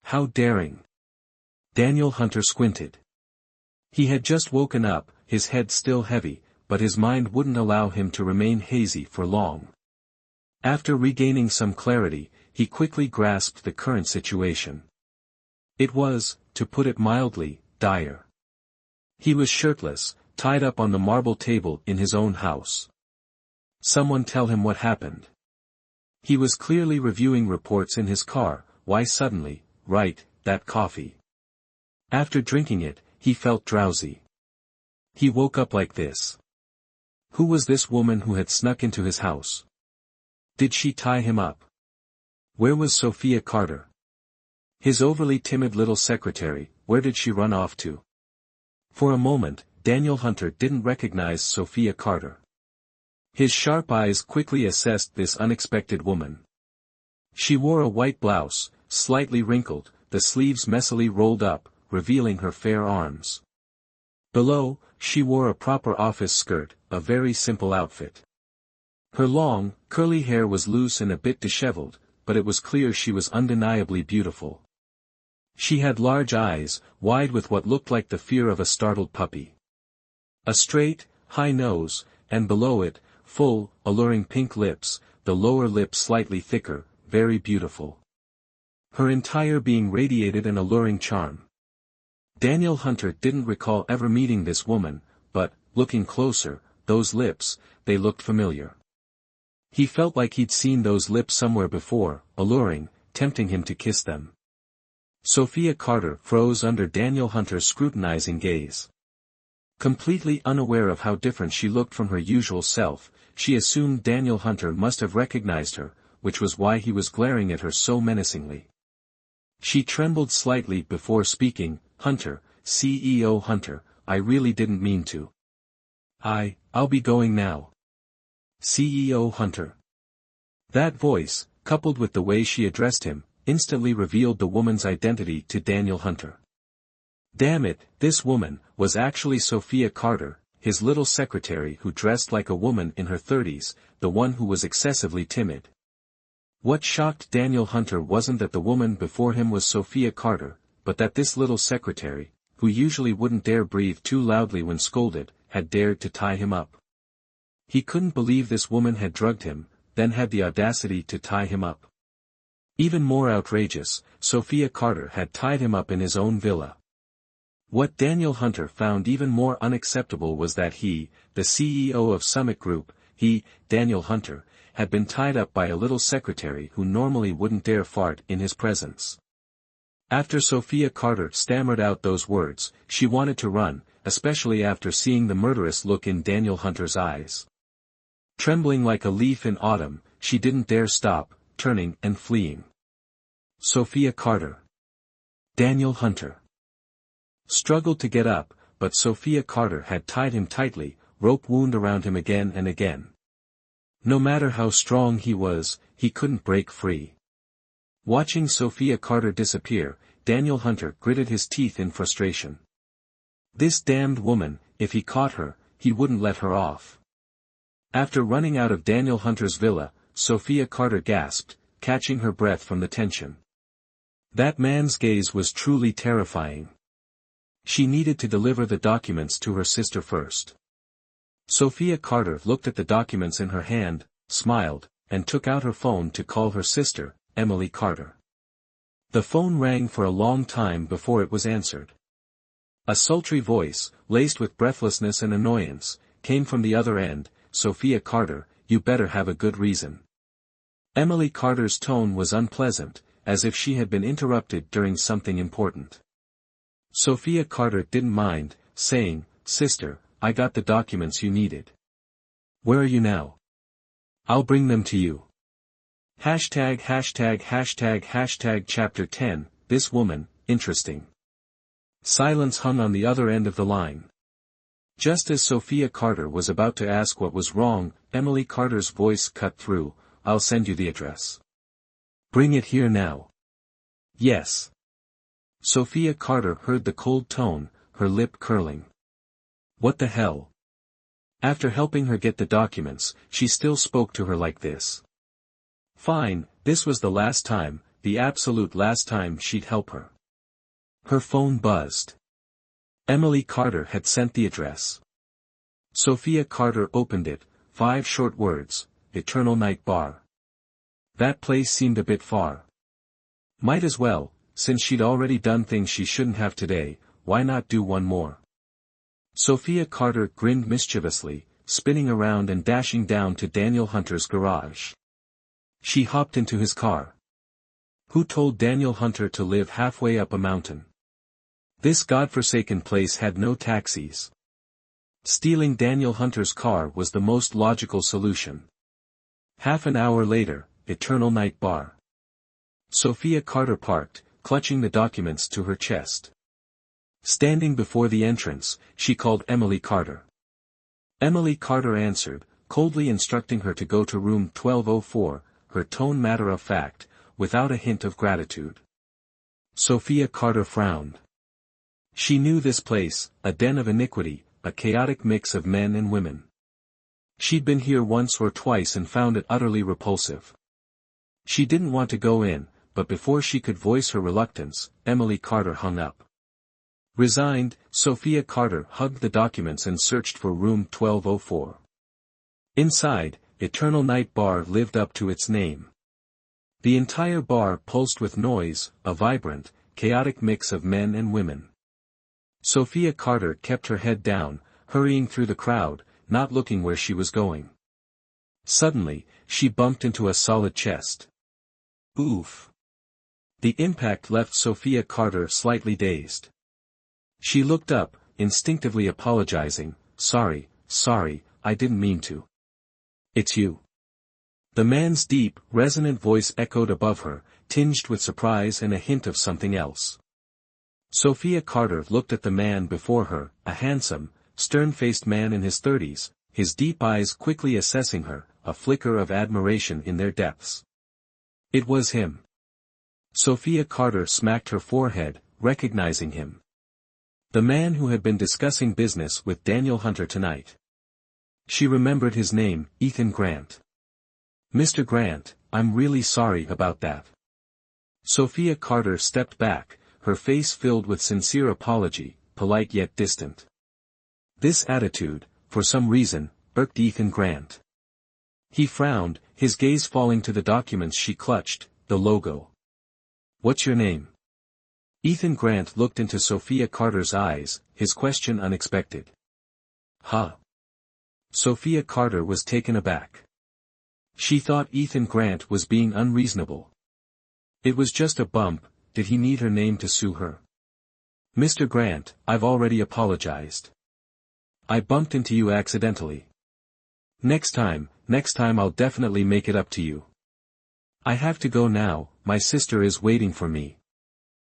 [SPEAKER 1] How daring. Daniel Hunter squinted. He had just woken up, his head still heavy, but his mind wouldn't allow him to remain hazy for long. After regaining some clarity, he quickly grasped the current situation. It was, to put it mildly, dire. He was shirtless, tied up on the marble table in his own house. Someone tell him what happened. He was clearly reviewing reports in his car. Why suddenly, right, that coffee. After drinking it, he felt drowsy. He woke up like this. Who was this woman who had snuck into his house? Did she tie him up? Where was Sophia Carter? His overly timid little secretary, where did she run off to? For a moment, Daniel Hunter didn't recognize Sophia Carter. His sharp eyes quickly assessed this unexpected woman. She wore a white blouse, slightly wrinkled, the sleeves messily rolled up, revealing her fair arms. Below, she wore a proper office skirt, a very simple outfit. Her long, curly hair was loose and a bit disheveled, but it was clear she was undeniably beautiful. She had large eyes, wide with what looked like the fear of a startled puppy. A straight, high nose, and below it, full, alluring pink lips, the lower lip slightly thicker, very beautiful. Her entire being radiated an alluring charm. Daniel Hunter didn't recall ever meeting this woman, but, looking closer, those lips, they looked familiar. He felt like he'd seen those lips somewhere before, alluring, tempting him to kiss them. Sophia Carter froze under Daniel Hunter's scrutinizing gaze. Completely unaware of how different she looked from her usual self, she assumed Daniel Hunter must have recognized her, which was why he was glaring at her so menacingly. She trembled slightly before speaking. Hunter, CEO Hunter, I really didn't mean to. I'll be going now. CEO Hunter. That voice, coupled with the way she addressed him, instantly revealed the woman's identity to Daniel Hunter. Damn it, this woman was actually Sophia Carter, his little secretary who dressed like a woman in her 30s, the one who was excessively timid. What shocked Daniel Hunter wasn't that the woman before him was Sophia Carter, but that this little secretary, who usually wouldn't dare breathe too loudly when scolded, had dared to tie him up. He couldn't believe this woman had drugged him, then had the audacity to tie him up. Even more outrageous, Sophia Carter had tied him up in his own villa. What Daniel Hunter found even more unacceptable was that he, the CEO of Summit Group, Daniel Hunter, had been tied up by a little secretary who normally wouldn't dare fart in his presence. After Sophia Carter stammered out those words, she wanted to run, especially after seeing the murderous look in Daniel Hunter's eyes. Trembling like a leaf in autumn, she didn't dare stop, turning and fleeing. Sophia Carter. Daniel Hunter struggled to get up, but Sophia Carter had tied him tightly, rope wound around him again and again. No matter how strong he was, he couldn't break free. Watching Sophia Carter disappear, Daniel Hunter gritted his teeth in frustration. This damned woman, if he caught her, he wouldn't let her off. After running out of Daniel Hunter's villa, Sophia Carter gasped, catching her breath from the tension. That man's gaze was truly terrifying. She needed to deliver the documents to her sister first. Sophia Carter looked at the documents in her hand, smiled, and took out her phone to call her sister, Emily Carter. The phone rang for a long time before it was answered. A sultry voice, laced with breathlessness and annoyance, came from the other end. Sophia Carter, you better have a good reason. Emily Carter's tone was unpleasant, as if she had been interrupted during something important. Sophia Carter didn't mind, saying, Sister, I got the documents you needed. Where are you now? I'll bring them to you. Chapter 10, This Woman, Interesting. Silence hung on the other end of the line. Just as Sophia Carter was about to ask what was wrong, Emily Carter's voice cut through, I'll send you the address. Bring it here now. Yes. Sophia Carter heard the cold tone, her lip curling. What the hell? After helping her get the documents, she still spoke to her like this. Fine, this was the last time, the absolute last time she'd help her. Her phone buzzed. Emily Carter had sent the address. Sophia Carter opened it, 5 short words, Eternal Night Bar. That place seemed a bit far. Might as well, since she'd already done things she shouldn't have today, why not do one more? Sophia Carter grinned mischievously, spinning around and dashing down to Daniel Hunter's garage. She hopped into his car. Who told Daniel Hunter to live halfway up a mountain? This godforsaken place had no taxis. Stealing Daniel Hunter's car was the most logical solution. Half an hour later, Eternal Night Bar. Sophia Carter parked, clutching the documents to her chest. Standing before the entrance, she called Emily Carter. Emily Carter answered, coldly instructing her to go to room 1204, her tone matter-of-fact, without a hint of gratitude. Sophia Carter frowned. She knew this place, a den of iniquity, a chaotic mix of men and women. She'd been here once or twice and found it utterly repulsive. She didn't want to go in, but before she could voice her reluctance, Emily Carter hung up. Resigned, Sophia Carter hugged the documents and searched for room 1204. Inside, Eternal Night Bar lived up to its name. The entire bar pulsed with noise, a vibrant, chaotic mix of men and women. Sophia Carter kept her head down, hurrying through the crowd, not looking where she was going. Suddenly, she bumped into a solid chest. Oof. The impact left Sophia Carter slightly dazed. She looked up, instinctively apologizing, sorry, I didn't mean to. It's you. The man's deep, resonant voice echoed above her, tinged with surprise and a hint of something else. Sophia Carter looked at the man before her, a handsome, stern-faced man in his 30s, his deep eyes quickly assessing her, a flicker of admiration in their depths. It was him. Sophia Carter smacked her forehead, recognizing him. The man who had been discussing business with Daniel Hunter tonight. She remembered his name, Ethan Grant. Mr. Grant, I'm really sorry about that. Sophia Carter stepped back, her face filled with sincere apology. polite yet distant. This attitude, for some reason, irked Ethan Grant. He frowned, his gaze falling to the documents she clutched, the logo. "What's your name?" Ethan Grant looked into Sophia Carter's eyes, his question unexpected. "Huh?" Sophia Carter was taken aback. She thought Ethan Grant was being unreasonable. It was just a bump, did he need her name to sue her? "Mr. Grant, I've already apologized. I bumped into you accidentally. Next time I'll definitely make it up to you. I have to go now, my sister is waiting for me."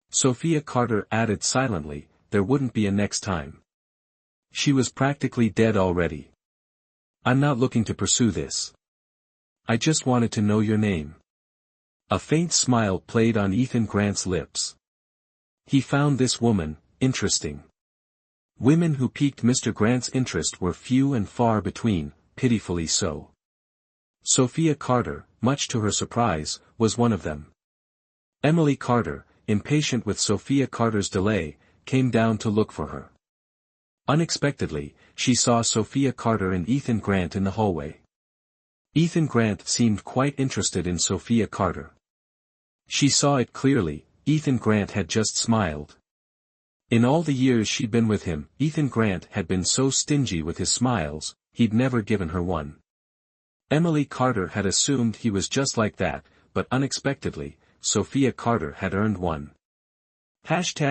[SPEAKER 1] Sophia Carter added silently, there wouldn't be a next time. She was practically dead already. "I'm not looking to pursue this. I just wanted to know your name." A faint smile played on Ethan Grant's lips. He found this woman interesting. Women who piqued Mr. Grant's interest were few and far between, pitifully so. Sophia Carter, much to her surprise, was one of them. Emily Carter, impatient with Sophia Carter's delay, came down to look for her. Unexpectedly, she saw Sophia Carter and Ethan Grant in the hallway. Ethan Grant seemed quite interested in Sophia Carter. She saw it clearly, Ethan Grant had just smiled. In all the years she'd been with him, Ethan Grant had been so stingy with his smiles, he'd never given her one. Emily Carter had assumed he was just like that, but unexpectedly, Sophia Carter had earned one. Chapter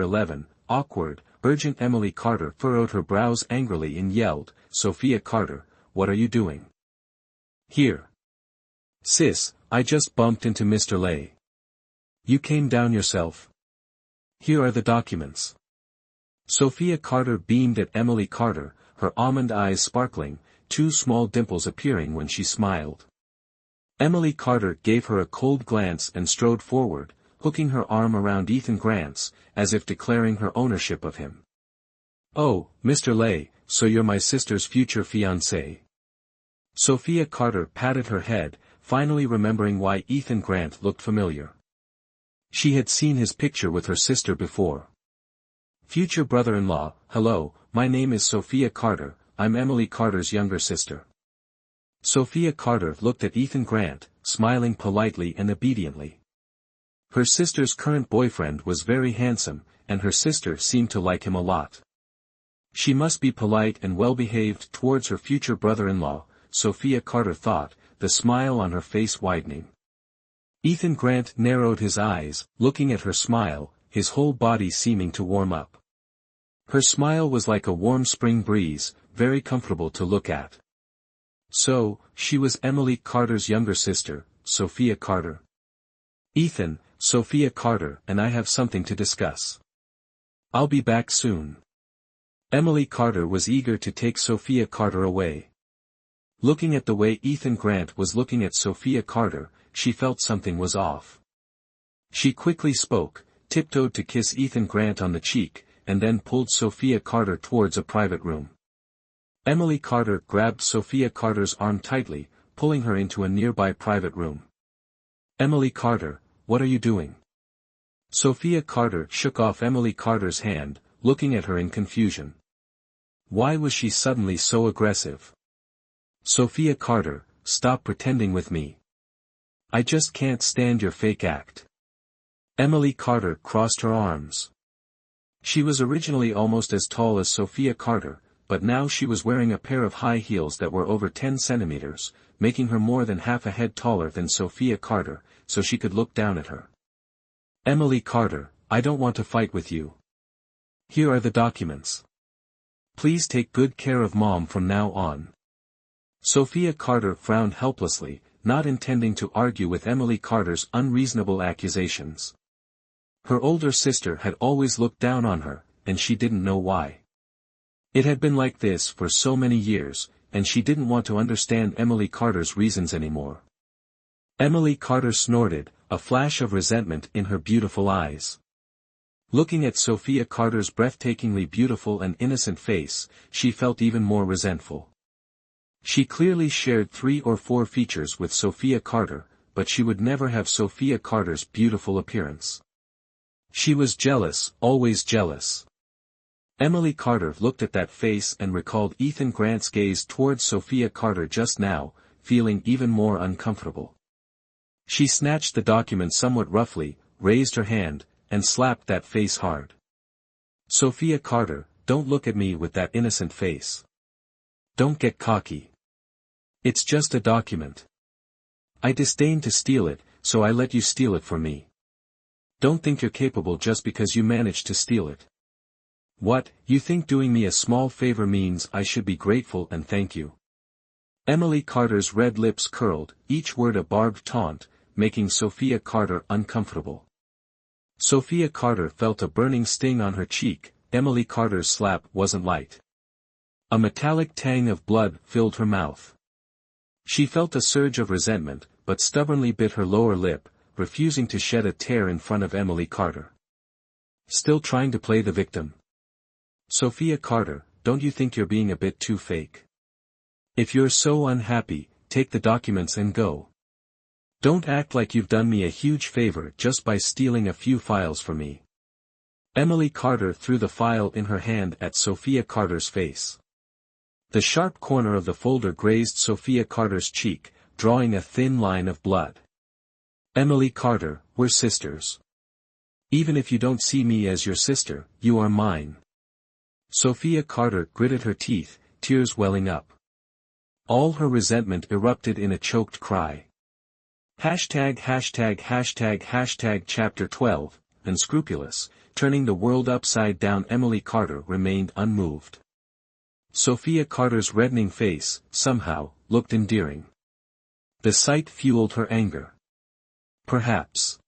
[SPEAKER 1] 11, awkward, urgent. Emily Carter furrowed her brows angrily and yelled, "Sophia Carter, what are you doing here?" "Sis, I just bumped into Mr. Lay." "You came down yourself?" "Here are the documents." Sophia Carter beamed at Emily Carter, her almond eyes sparkling, two small dimples appearing when she smiled. Emily Carter gave her a cold glance and strode forward, hooking her arm around Ethan Grant's, as if declaring her ownership of him. "Oh, Mr. Lay, so you're my sister's future fiancé." Sophia Carter patted her head, finally remembering why Ethan Grant looked familiar. She had seen his picture with her sister before. "Future brother-in-law, hello, my name is Sophia Carter, I'm Emily Carter's younger sister." Sophia Carter looked at Ethan Grant, smiling politely and obediently. Her sister's current boyfriend was very handsome, and her sister seemed to like him a lot. She must be polite and well-behaved towards her future brother-in-law, Sophia Carter thought, the smile on her face widening. Ethan Grant narrowed his eyes, looking at her smile, his whole body seeming to warm up. Her smile was like a warm spring breeze, very comfortable to look at. So, she was Emily Carter's younger sister, Sophia Carter. "Ethan, Sophia Carter and I have something to discuss. I'll be back soon." Emily Carter was eager to take Sophia Carter away. Looking at the way Ethan Grant was looking at Sophia Carter, she felt something was off. She quickly spoke, tiptoed to kiss Ethan Grant on the cheek, and then pulled Sophia Carter towards a private room. Emily Carter grabbed Sophia Carter's arm tightly, pulling her into a nearby private room. "Emily Carter, what are you doing?" Sophia Carter shook off Emily Carter's hand, looking at her in confusion. Why was she suddenly so aggressive? "Sophia Carter, stop pretending with me. I just can't stand your fake act." Emily Carter crossed her arms. She was originally almost as tall as Sophia Carter, but now she was wearing a pair of high heels that were over 10 centimeters, making her more than half a head taller than Sophia Carter, so she could look down at her. "Emily Carter, I don't want to fight with you. Here are the documents. Please take good care of Mom from now on." Sophia Carter frowned helplessly, not intending to argue with Emily Carter's unreasonable accusations. Her older sister had always looked down on her, and she didn't know why. It had been like this for so many years, and she didn't want to understand Emily Carter's reasons anymore. Emily Carter snorted, a flash of resentment in her beautiful eyes. Looking at Sophia Carter's breathtakingly beautiful and innocent face, she felt even more resentful. She clearly shared 3 or 4 features with Sophia Carter, but she would never have Sophia Carter's beautiful appearance. She was jealous, always jealous. Emily Carter looked at that face and recalled Ethan Grant's gaze towards Sophia Carter just now, feeling even more uncomfortable. She snatched the document somewhat roughly, raised her hand, and slapped that face hard. Sophia Carter, don't look at me with that innocent face. Don't get cocky. It's just a document. I disdained to steal it, so I let you steal it for me. Don't think you're capable just because you managed to steal it. What, you think doing me a small favor means I should be grateful and thank you? Emily Carter's red lips curled, each word a barbed taunt, making Sophia Carter uncomfortable. Sophia Carter felt a burning sting on her cheek. Emily Carter's slap wasn't light. A metallic tang of blood filled her mouth. She felt a surge of resentment, but stubbornly bit her lower lip, refusing to shed a tear in front of Emily Carter. Still trying to play the victim? Sophia Carter, don't you think you're being a bit too fake? If you're so unhappy, take the documents and go. Don't act like you've done me a huge favor just by stealing a few files from me. Emily Carter threw the file in her hand at Sophia Carter's face. The sharp corner of the folder grazed Sophia Carter's cheek, drawing a thin line of blood. Emily Carter, we're sisters. Even if you don't see me as your sister, you are mine. Sophia Carter gritted her teeth, tears welling up. All her resentment erupted in a choked cry. Hashtag Chapter 12, Unscrupulous, turning the world upside down. Emily Carter remained unmoved. Sophia Carter's reddening face, somehow, looked endearing. The sight fueled her anger. Perhaps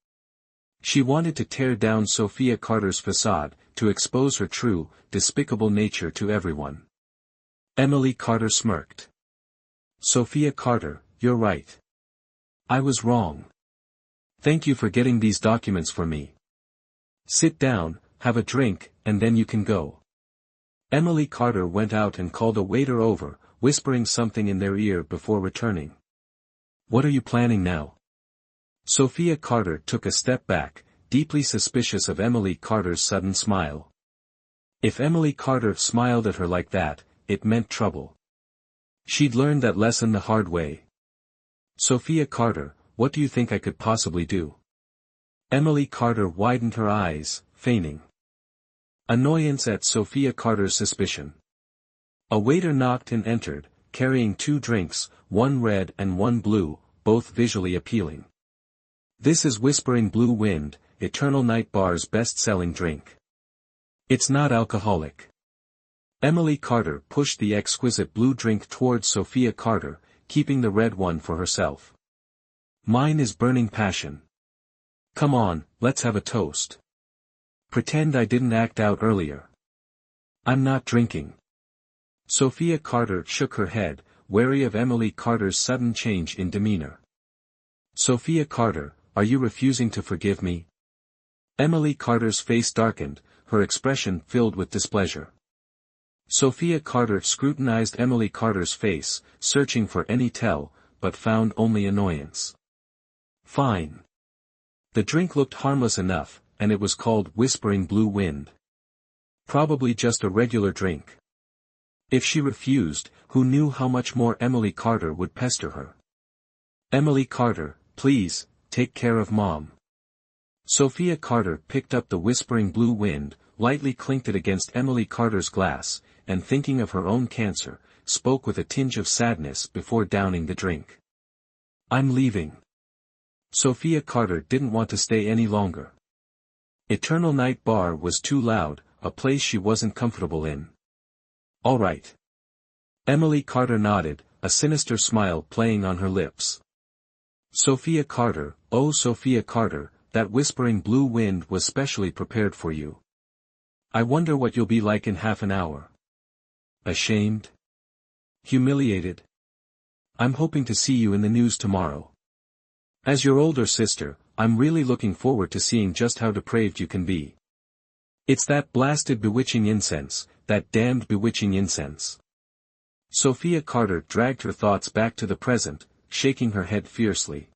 [SPEAKER 1] she wanted to tear down Sophia Carter's facade, to expose her true, despicable nature to everyone. Emily Carter smirked. Sophia Carter, you're right. I was wrong. Thank you for getting these documents for me. Sit down, have a drink, and then you can go. Emily Carter went out and called a waiter over, whispering something in their ear before returning. What are you planning now? Sophia Carter took a step back, deeply suspicious of Emily Carter's sudden smile. If Emily Carter smiled at her like that, it meant trouble. She'd learned that lesson the hard way. Sophia Carter, what do you think I could possibly do? Emily Carter widened her eyes, feigning annoyance at Sophia Carter's suspicion. A waiter knocked and entered, carrying 2 drinks, one red and one blue, both visually appealing. This is Whispering Blue Wind, Eternal Night Bar's best-selling drink. It's not alcoholic. Emily Carter pushed the exquisite blue drink towards Sophia Carter, keeping the red one for herself. Mine is Burning Passion. Come on, let's have a toast. Pretend I didn't act out earlier. I'm not drinking. Sophia Carter shook her head, wary of Emily Carter's sudden change in demeanor. Sophia Carter, are you refusing to forgive me? Emily Carter's face darkened, her expression filled with displeasure. Sophia Carter scrutinized Emily Carter's face, searching for any tell, but found only annoyance. Fine. The drink looked harmless enough, and it was called Whispering Blue Wind. Probably just a regular drink. If she refused, who knew how much more Emily Carter would pester her? Emily Carter, please, take care of Mom. Sophia Carter picked up the Whispering Blue Wind, lightly clinked it against Emily Carter's glass, and thinking of her own cancer, spoke with a tinge of sadness before downing the drink. I'm leaving. Sophia Carter didn't want to stay any longer. Eternal Night Bar was too loud, a place she wasn't comfortable in. All right. Emily Carter nodded, a sinister smile playing on her lips. Sophia Carter, oh Sophia Carter, that Whispering Blue Wind was specially prepared for you. I wonder what you'll be like in half an hour. Ashamed? Humiliated? I'm hoping to see you in the news tomorrow. As your older sister, I'm really looking forward to seeing just how depraved you can be. It's that blasted bewitching incense, that damned bewitching incense. Sophia Carter dragged her thoughts back to the present, shaking her head fiercely.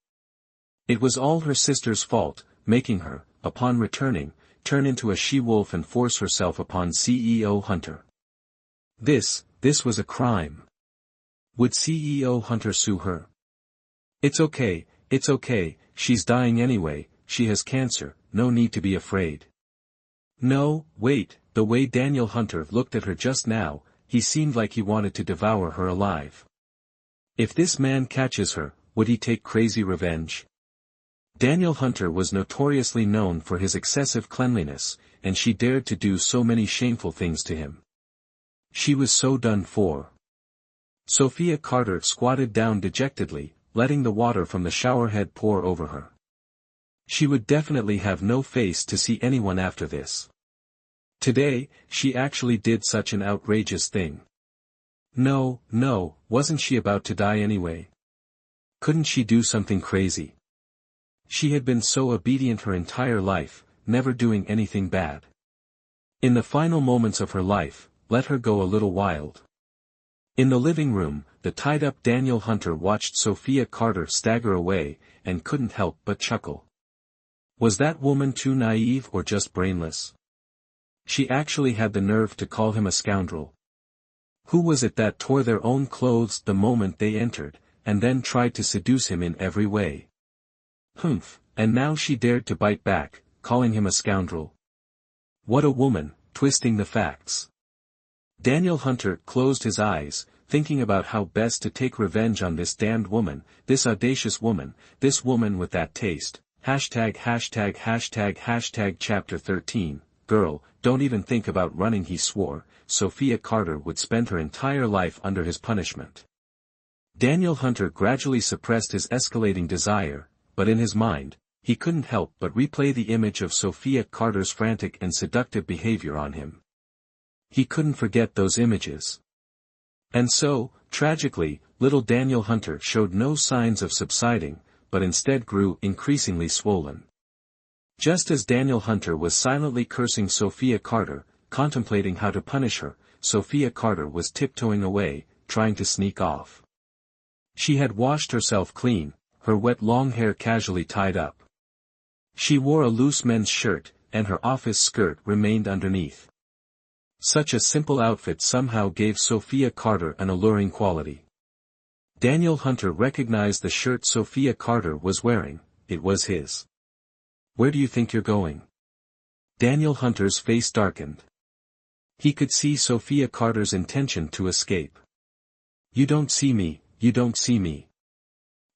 [SPEAKER 1] It was all her sister's fault, making her, upon returning, turn into a she-wolf and force herself upon CEO Hunter. This was a crime. Would CEO Hunter sue her? It's okay, she's dying anyway, she has cancer, no need to be afraid. No, wait, the way Daniel Hunter looked at her just now, he seemed like he wanted to devour her alive. If this man catches her, would he take crazy revenge? Daniel Hunter was notoriously known for his excessive cleanliness, and she dared to do so many shameful things to him. She was so done for. Sophia Carter squatted down dejectedly, letting the water from the showerhead pour over her. She would definitely have no face to see anyone after this. Today, she actually did such an outrageous thing. No, wasn't she about to die anyway? Couldn't she do something crazy? She had been so obedient her entire life, never doing anything bad. In the final moments of her life, let her go a little wild. In the living room, the tied-up Daniel Hunter watched Sophia Carter stagger away, and couldn't help but chuckle. Was that woman too naive or just brainless? She actually had the nerve to call him a scoundrel. Who was it that tore their own clothes the moment they entered, and then tried to seduce him in every way? Humph, and now she dared to bite back, calling him a scoundrel. What a woman, twisting the facts. Daniel Hunter closed his eyes, thinking about how best to take revenge on this damned woman, this audacious woman, this woman with that taste. Hashtag chapter 13, girl, don't even think about running, he swore. Sophia Carter would spend her entire life under his punishment. Daniel Hunter gradually suppressed his escalating desire, but in his mind, he couldn't help but replay the image of Sophia Carter's frantic and seductive behavior on him. He couldn't forget those images. And so, tragically, little Daniel Hunter showed no signs of subsiding, but instead grew increasingly swollen. Just as Daniel Hunter was silently cursing Sophia Carter, contemplating how to punish her, Sophia Carter was tiptoeing away, trying to sneak off. She had washed herself clean, her wet long hair casually tied up. She wore a loose men's shirt, and her office skirt remained underneath. Such a simple outfit somehow gave Sophia Carter an alluring quality. Daniel Hunter recognized the shirt Sophia Carter was wearing, it was his. Where do you think you're going? Daniel Hunter's face darkened. He could see Sophia Carter's intention to escape. You don't see me, you don't see me.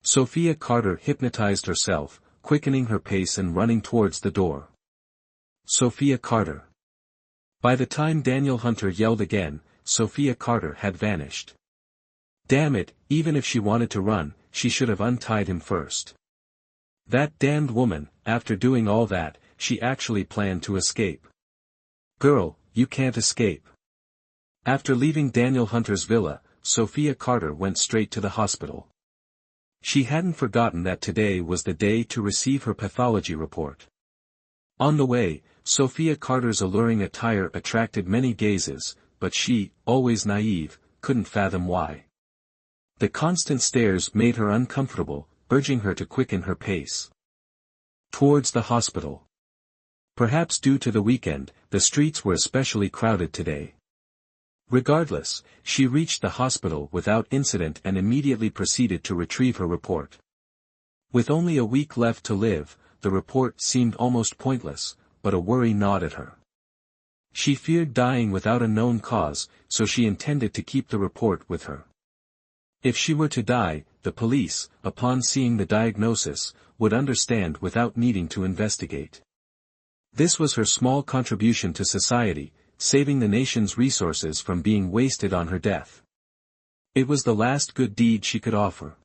[SPEAKER 1] Sophia Carter hypnotized herself, quickening her pace and running towards the door. Sophia Carter. By the time Daniel Hunter yelled again, Sophia Carter had vanished. Damn it, even if she wanted to run, she should have untied him first. That damned woman, after doing all that, she actually planned to escape. Girl, you can't escape. After leaving Daniel Hunter's villa, Sophia Carter went straight to the hospital. She hadn't forgotten that today was the day to receive her pathology report. On the way, Sophia Carter's alluring attire attracted many gazes, but she, always naive, couldn't fathom why. The constant stares made her uncomfortable, urging her to quicken her pace. Towards the hospital. Perhaps due to the weekend, the streets were especially crowded today. Regardless, she reached the hospital without incident and immediately proceeded to retrieve her report. With only a week left to live, the report seemed almost pointless, but a worry gnawed at her. She feared dying without a known cause, so she intended to keep the report with her. If she were to die, the police, upon seeing the diagnosis, would understand without needing to investigate. This was her small contribution to society, saving the nation's resources from being wasted on her death. It was the last good deed she could offer.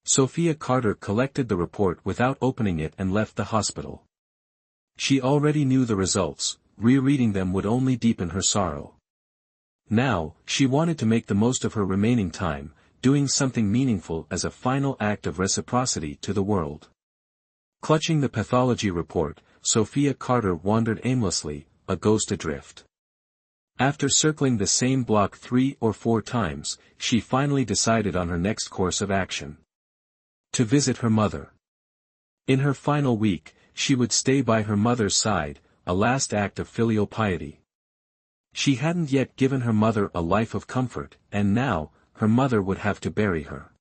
[SPEAKER 1] Sophia Carter collected the report without opening it and left the hospital. She already knew the results, rereading them would only deepen her sorrow. Now, she wanted to make the most of her remaining time, doing something meaningful as a final act of reciprocity to the world. Clutching the pathology report, Sophia Carter wandered aimlessly, a ghost adrift. After circling the same block 3 or 4 times, she finally decided on her next course of action. To visit her mother. In her final week, she would stay by her mother's side, a last act of filial piety. She hadn't yet given her mother a life of comfort, and now, her mother would have to bury her.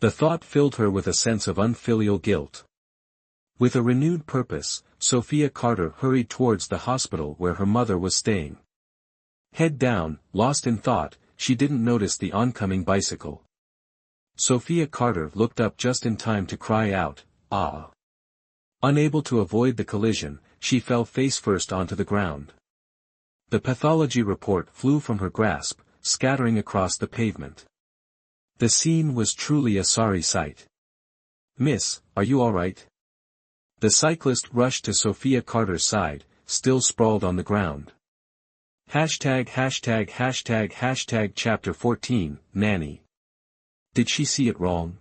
[SPEAKER 1] The thought filled her with a sense of unfilial guilt. With a renewed purpose, Sophia Carter hurried towards the hospital where her mother was staying. Head down, lost in thought, she didn't notice the oncoming bicycle. Sophia Carter looked up just in time to cry out, "Ah!" Unable to avoid the collision, she fell face first onto the ground. The pathology report flew from her grasp, scattering across the pavement. The scene was truly a sorry sight. "Miss, are you all right?" The cyclist rushed to Sophia Carter's side, still sprawled on the ground. Chapter 14, Nanny. Did she see it wrong?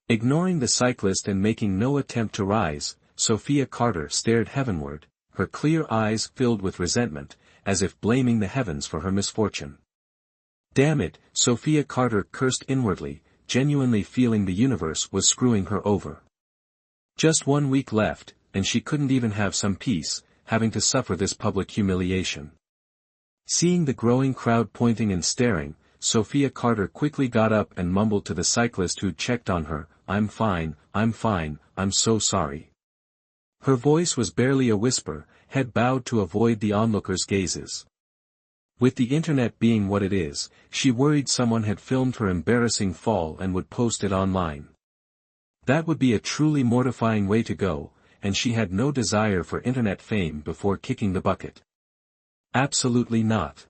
[SPEAKER 1] Ignoring the cyclist and making no attempt to rise, Sophia Carter stared heavenward, her clear eyes filled with resentment, as if blaming the heavens for her misfortune. Damn it, Sophia Carter cursed inwardly, genuinely feeling the universe was screwing her over. Just 1 week left, and she couldn't even have some peace, having to suffer this public humiliation. Seeing the growing crowd pointing and staring, Sophia Carter quickly got up and mumbled to the cyclist who'd checked on her, I'm fine, I'm so sorry." Her voice was barely a whisper, head bowed to avoid the onlookers' gazes. With the internet being what it is, she worried someone had filmed her embarrassing fall and would post it online. That would be a truly mortifying way to go, and she had no desire for internet fame before kicking the bucket. Absolutely not.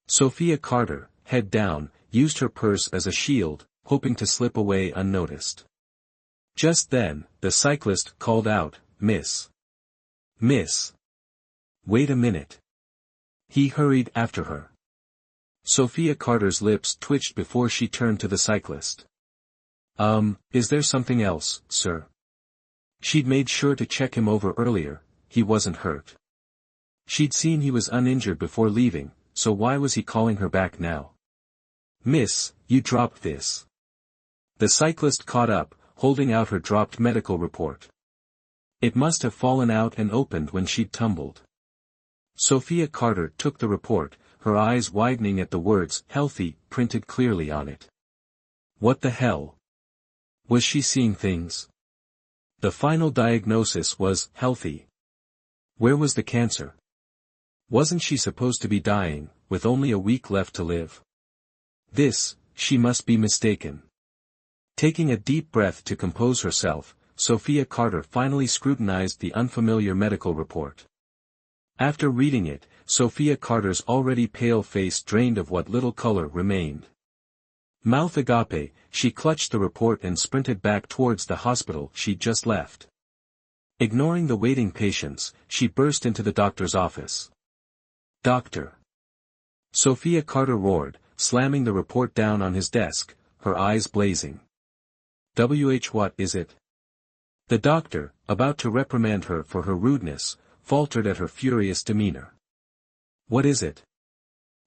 [SPEAKER 1] Sophia Carter, head down, used her purse as a shield, hoping to slip away unnoticed. Just then, the cyclist called out, Miss. Wait a minute." He hurried after her. Sophia Carter's lips twitched before she turned to the cyclist. Is there something else, sir?" She'd made sure to check him over earlier, he wasn't hurt. She'd seen he was uninjured before leaving, so why was he calling her back now? "Miss, you dropped this." The cyclist caught up, holding out her dropped medical report. It must have fallen out and opened when she'd tumbled. Sophia Carter took the report, her eyes widening at the words, healthy, printed clearly on it. What the hell? Was she seeing things? The final diagnosis was, healthy. Where was the cancer? Wasn't she supposed to be dying, with only a week left to live? She must be mistaken. Taking a deep breath to compose herself, Sophia Carter finally scrutinized the unfamiliar medical report. After reading it, Sophia Carter's already pale face drained of what little color remained. Mouth agape, she clutched the report and sprinted back towards the hospital she'd just left. Ignoring the waiting patients, she burst into the doctor's office. "Doctor!" Sophia Carter roared, slamming the report down on his desk, her eyes blazing. What is it?" The doctor, about to reprimand her for her rudeness, faltered at her furious demeanor. "What is it?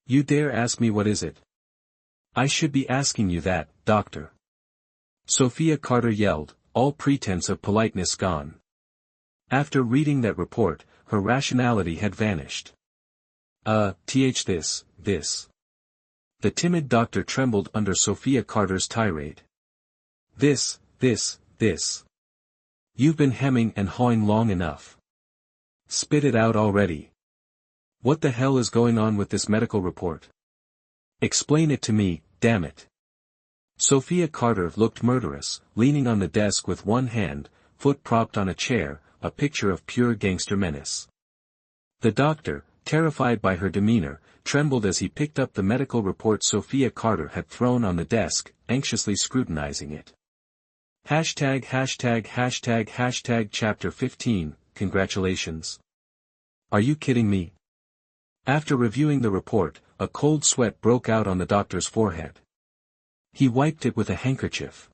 [SPEAKER 1] You dare ask me what is it? I should be asking you that, doctor." Sophia Carter yelled, all pretense of politeness gone. After reading that report, her rationality had vanished. This. The timid doctor trembled under Sophia Carter's tirade. This. You've been hemming and hawing long enough. Spit it out already. What the hell is going on with this medical report? Explain it to me, damn it. Sophia Carter looked murderous, leaning on the desk with one hand, foot propped on a chair, a picture of pure gangster menace. The doctor, terrified by her demeanor, trembled as he picked up the medical report Sophia Carter had thrown on the desk, anxiously scrutinizing it. Chapter 15, Congratulations. Are you kidding me? After reviewing the report, a cold sweat broke out on the doctor's forehead. He wiped it with a handkerchief.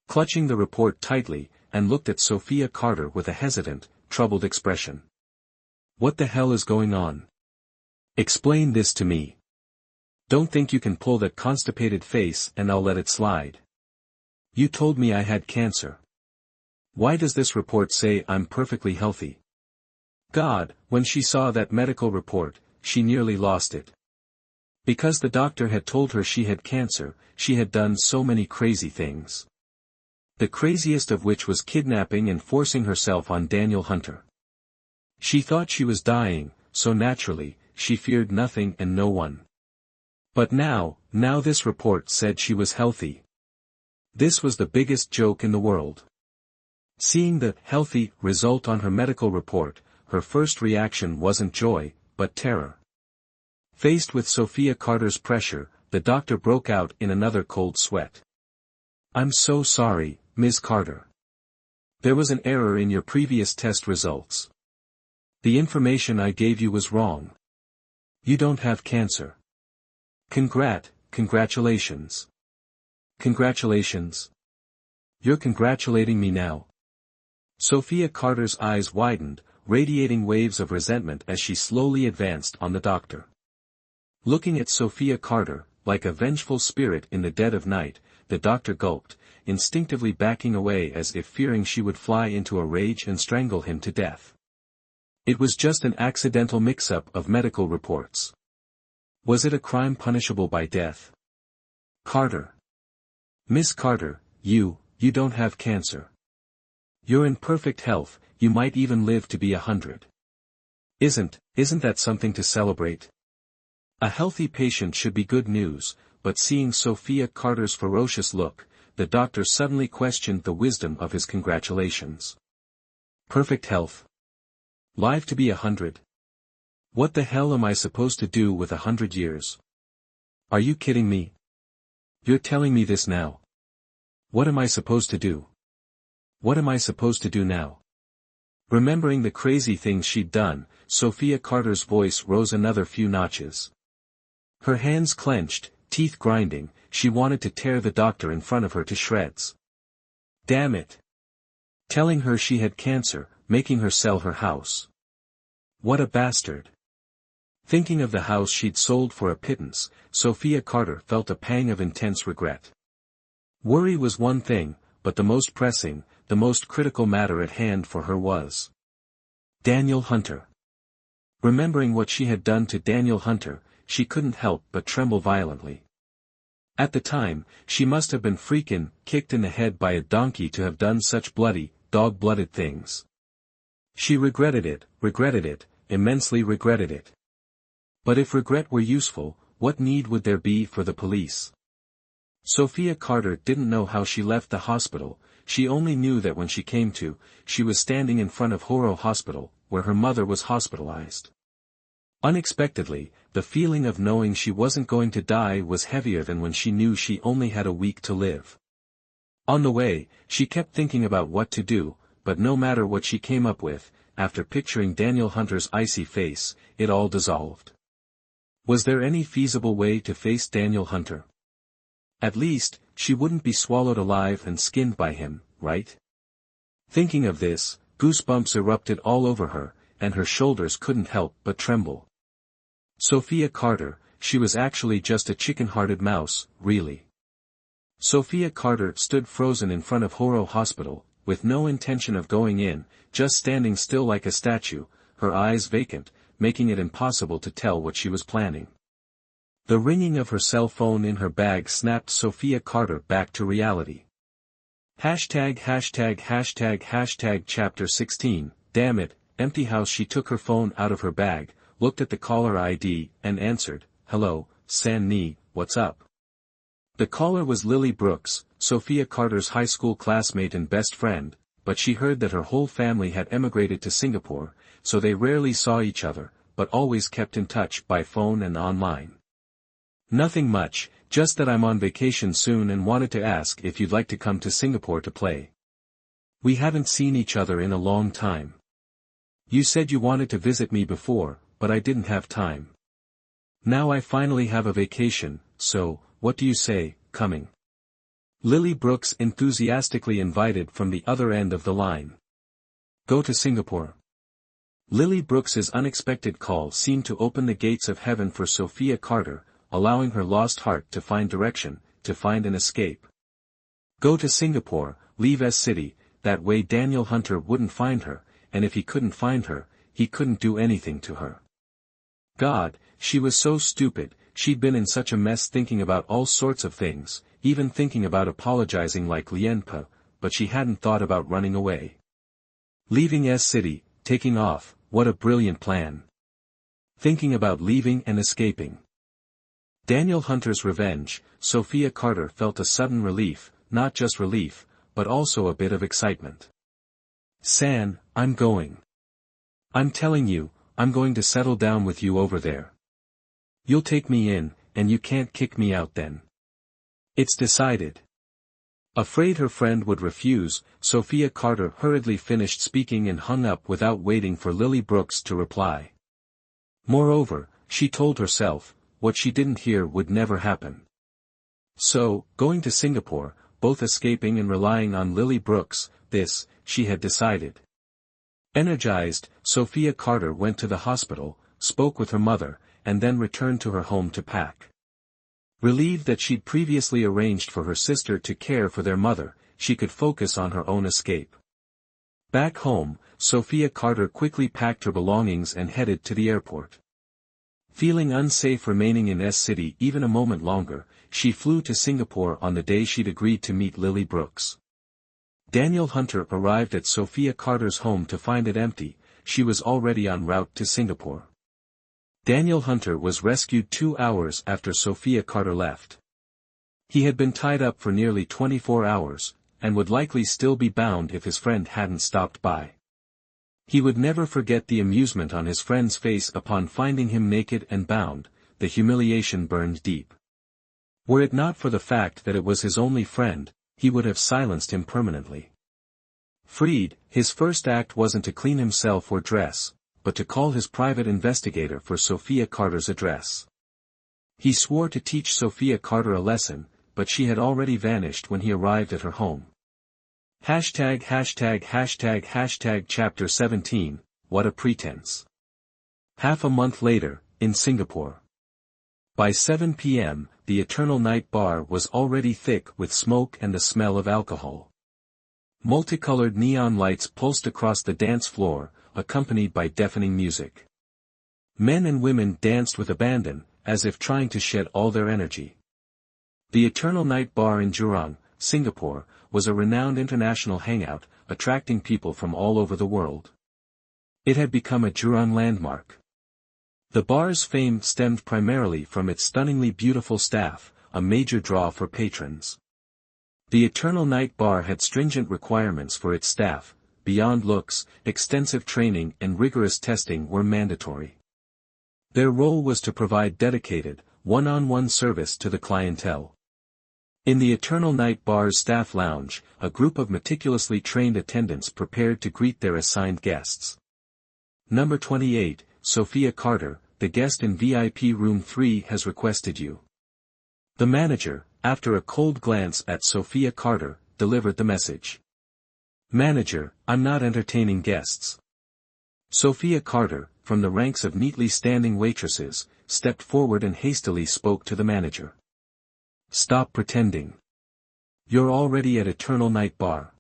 [SPEAKER 1] Clutching the report tightly, and looked at Sophia Carter with a hesitant, troubled expression. What the hell is going on? Explain this to me. Don't think you can pull that constipated face and I'll let it slide. You told me I had cancer. Why does this report say I'm perfectly healthy? God, when she saw that medical report, she nearly lost it. Because the doctor had told her she had cancer, she had done so many crazy things. The craziest of which was kidnapping and forcing herself on Daniel Hunter. She thought she was dying, so naturally, she feared nothing and no one. But now this report said she was healthy. This was the biggest joke in the world. Seeing the healthy result on her medical report, her first reaction wasn't joy, but terror. Faced with Sophia Carter's pressure, the doctor broke out in another cold sweat. "I'm so sorry, Ms. Carter. There was an error in your previous test results. The information I gave you was wrong. You don't have cancer. Congratulations. Congratulations. You're congratulating me now?" Sophia Carter's eyes widened, radiating waves of resentment as she slowly advanced on the doctor. Looking at Sophia Carter, like a vengeful spirit in the dead of night, the doctor gulped, instinctively backing away as if fearing she would fly into a rage and strangle him to death. It was just an accidental mix-up of medical reports. Was it a crime punishable by death? Carter. Miss Carter, you don't have cancer. You're in perfect health, you might even live to be 100. Isn't that something to celebrate? A healthy patient should be good news, but seeing Sophia Carter's ferocious look, the doctor suddenly questioned the wisdom of his congratulations. Perfect health? Live to be 100? What the hell am I supposed to do with 100 years? Are you kidding me? You're telling me this now? What am I supposed to do? What am I supposed to do now? Remembering the crazy things she'd done, Sophia Carter's voice rose another few notches. Her hands clenched, teeth grinding, she wanted to tear the doctor in front of her to shreds. Damn it! Telling her she had cancer, making her sell her house. What a bastard! Thinking of the house she'd sold for a pittance, Sophia Carter felt a pang of intense regret. Worry was one thing, but the most pressing, the most critical matter at hand for her was Daniel Hunter. Remembering what she had done to Daniel Hunter, she couldn't help but tremble violently. At the time, she must have been freaking kicked in the head by a donkey to have done such bloody, dog-blooded things. She regretted it, immensely regretted it. But if regret were useful, what need would there be for the police? Sophia Carter didn't know how she left the hospital, she only knew that when she came to, she was standing in front of Horo Hospital, where her mother was hospitalized. Unexpectedly, the feeling of knowing she wasn't going to die was heavier than when she knew she only had a week to live. On the way, she kept thinking about what to do, but no matter what she came up with, after picturing Daniel Hunter's icy face, it all dissolved. Was there any feasible way to face Daniel Hunter? At least, she wouldn't be swallowed alive and skinned by him, right? Thinking of this, goosebumps erupted all over her, and her shoulders couldn't help but tremble. Sophia Carter, she was actually just a chicken-hearted mouse, really. Sophia Carter stood frozen in front of Horo Hospital, with no intention of going in, just standing still like a statue, her eyes vacant, making it impossible to tell what she was planning. The ringing of her cell phone in her bag snapped Sophia Carter back to reality. Chapter 16, damn it, empty house. She took her phone out of her bag, looked at the caller ID, and answered, "Hello, San Ni, what's up?" The caller was Lily Brooks, Sophia Carter's high school classmate and best friend, but she heard that her whole family had emigrated to Singapore, so they rarely saw each other, but always kept in touch by phone and online. "Nothing much, just that I'm on vacation soon and wanted to ask if you'd like to come to Singapore to play. We haven't seen each other in a long time. You said you wanted to visit me before, but I didn't have time. Now I finally have a vacation, so, what do you say, coming?" Lily Brooks enthusiastically invited from the other end of the line. Go to Singapore. Lily Brooks's unexpected call seemed to open the gates of heaven for Sophia Carter, allowing her lost heart to find direction, to find an escape. Go to Singapore, leave S City, that way Daniel Hunter wouldn't find her, and if he couldn't find her, he couldn't do anything to her. God, she was so stupid, she'd been in such a mess thinking about all sorts of things, even thinking about apologizing like Lienpa, but she hadn't thought about running away. Leaving S City, taking off, what a brilliant plan. Thinking about leaving and escaping. Daniel Hunter's revenge, Sophia Carter felt a sudden relief, not just relief, but also a bit of excitement. San, I'm going. I'm telling you, I'm going to settle down with you over there. You'll take me in, and you can't kick me out then. It's decided. Afraid her friend would refuse, Sophia Carter hurriedly finished speaking and hung up without waiting for Lily Brooks to reply. Moreover, she told herself, what she didn't hear would never happen. So, going to Singapore, both escaping and relying on Lily Brooks, this, she had decided. Energized, Sophia Carter went to the hospital, spoke with her mother, and then returned to her home to pack. Relieved that she'd previously arranged for her sister to care for their mother, she could focus on her own escape. Back home, Sophia Carter quickly packed her belongings and headed to the airport. Feeling unsafe remaining in S City even a moment longer, she flew to Singapore on the day she'd agreed to meet Lily Brooks. Daniel Hunter arrived at Sophia Carter's home to find it empty. She was already en route to Singapore. Daniel Hunter was rescued 2 hours after Sophia Carter left. He had been tied up for nearly 24 hours, and would likely still be bound if his friend hadn't stopped by. He would never forget the amusement on his friend's face upon finding him naked and bound. The humiliation burned deep. Were it not for the fact that it was his only friend, he would have silenced him permanently. Freed, his first act wasn't to clean himself or dress, but to call his private investigator for Sophia Carter's address. He swore to teach Sophia Carter a lesson, but she had already vanished when he arrived at her home. Hashtag Chapter 17, what a pretense. Half a month later, in Singapore. By 7 p.m., the Eternal Night Bar was already thick with smoke and the smell of alcohol. Multicolored neon lights pulsed across the dance floor, accompanied by deafening music. Men and women danced with abandon, as if trying to shed all their energy. The Eternal Night Bar in Jurong, Singapore, was a renowned international hangout, attracting people from all over the world. It had become a Jurong landmark. The bar's fame stemmed primarily from its stunningly beautiful staff, a major draw for patrons. The Eternal Night Bar had stringent requirements for its staff. Beyond looks, extensive training and rigorous testing were mandatory. Their role was to provide dedicated, one-on-one service to the clientele. In the Eternal Night Bar's staff lounge, a group of meticulously trained attendants prepared to greet their assigned guests. Number 28, Sophia Carter, the guest in VIP room 3 has requested you. The manager, after a cold glance at Sophia Carter, delivered the message. Manager, I'm not entertaining guests. Sophia Carter, from the ranks of neatly standing waitresses, stepped forward and hastily spoke to the manager. Stop pretending. You're already at Eternal Night Bar.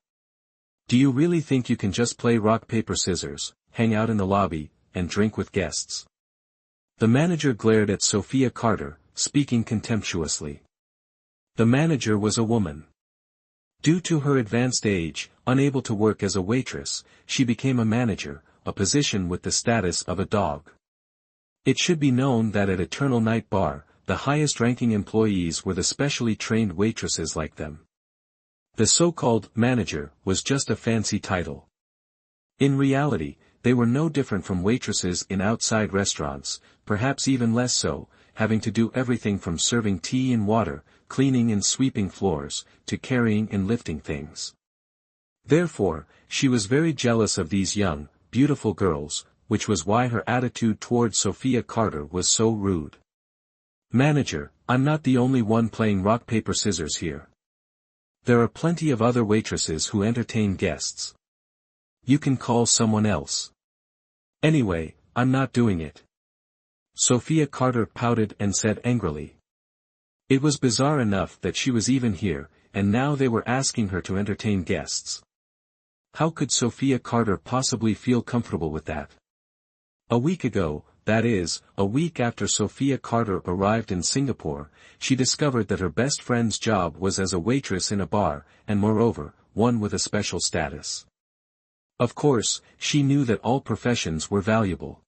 [SPEAKER 1] Do you really think you can just play rock paper scissors, hang out in the lobby, and drink with guests? The manager glared at Sophia Carter, speaking contemptuously. The manager was a woman. Due to her advanced age, unable to work as a waitress, she became a manager, a position with the status of a dog. It should be known that at Eternal Night Bar, the highest-ranking employees were the specially trained waitresses like them. The so-called manager was just a fancy title. In reality, they were no different from waitresses in outside restaurants, perhaps even less so, having to do everything from serving tea and water, cleaning and sweeping floors, to carrying and lifting things. Therefore, she was very jealous of these young, beautiful girls, which was why her attitude toward Sophia Carter was so rude. Manager, I'm not the only one playing rock paper scissors here. There are plenty of other waitresses who entertain guests. You can call someone else. Anyway, I'm not doing it. Sophia Carter pouted and said angrily. It was bizarre enough that she was even here, and now they were asking her to entertain guests. How could Sophia Carter possibly feel comfortable with that? A week ago, that is, a week after Sophia Carter arrived in Singapore, she discovered that her best friend's job was as a waitress in a bar, and moreover, one with a special status. Of course, she knew that all professions were valuable.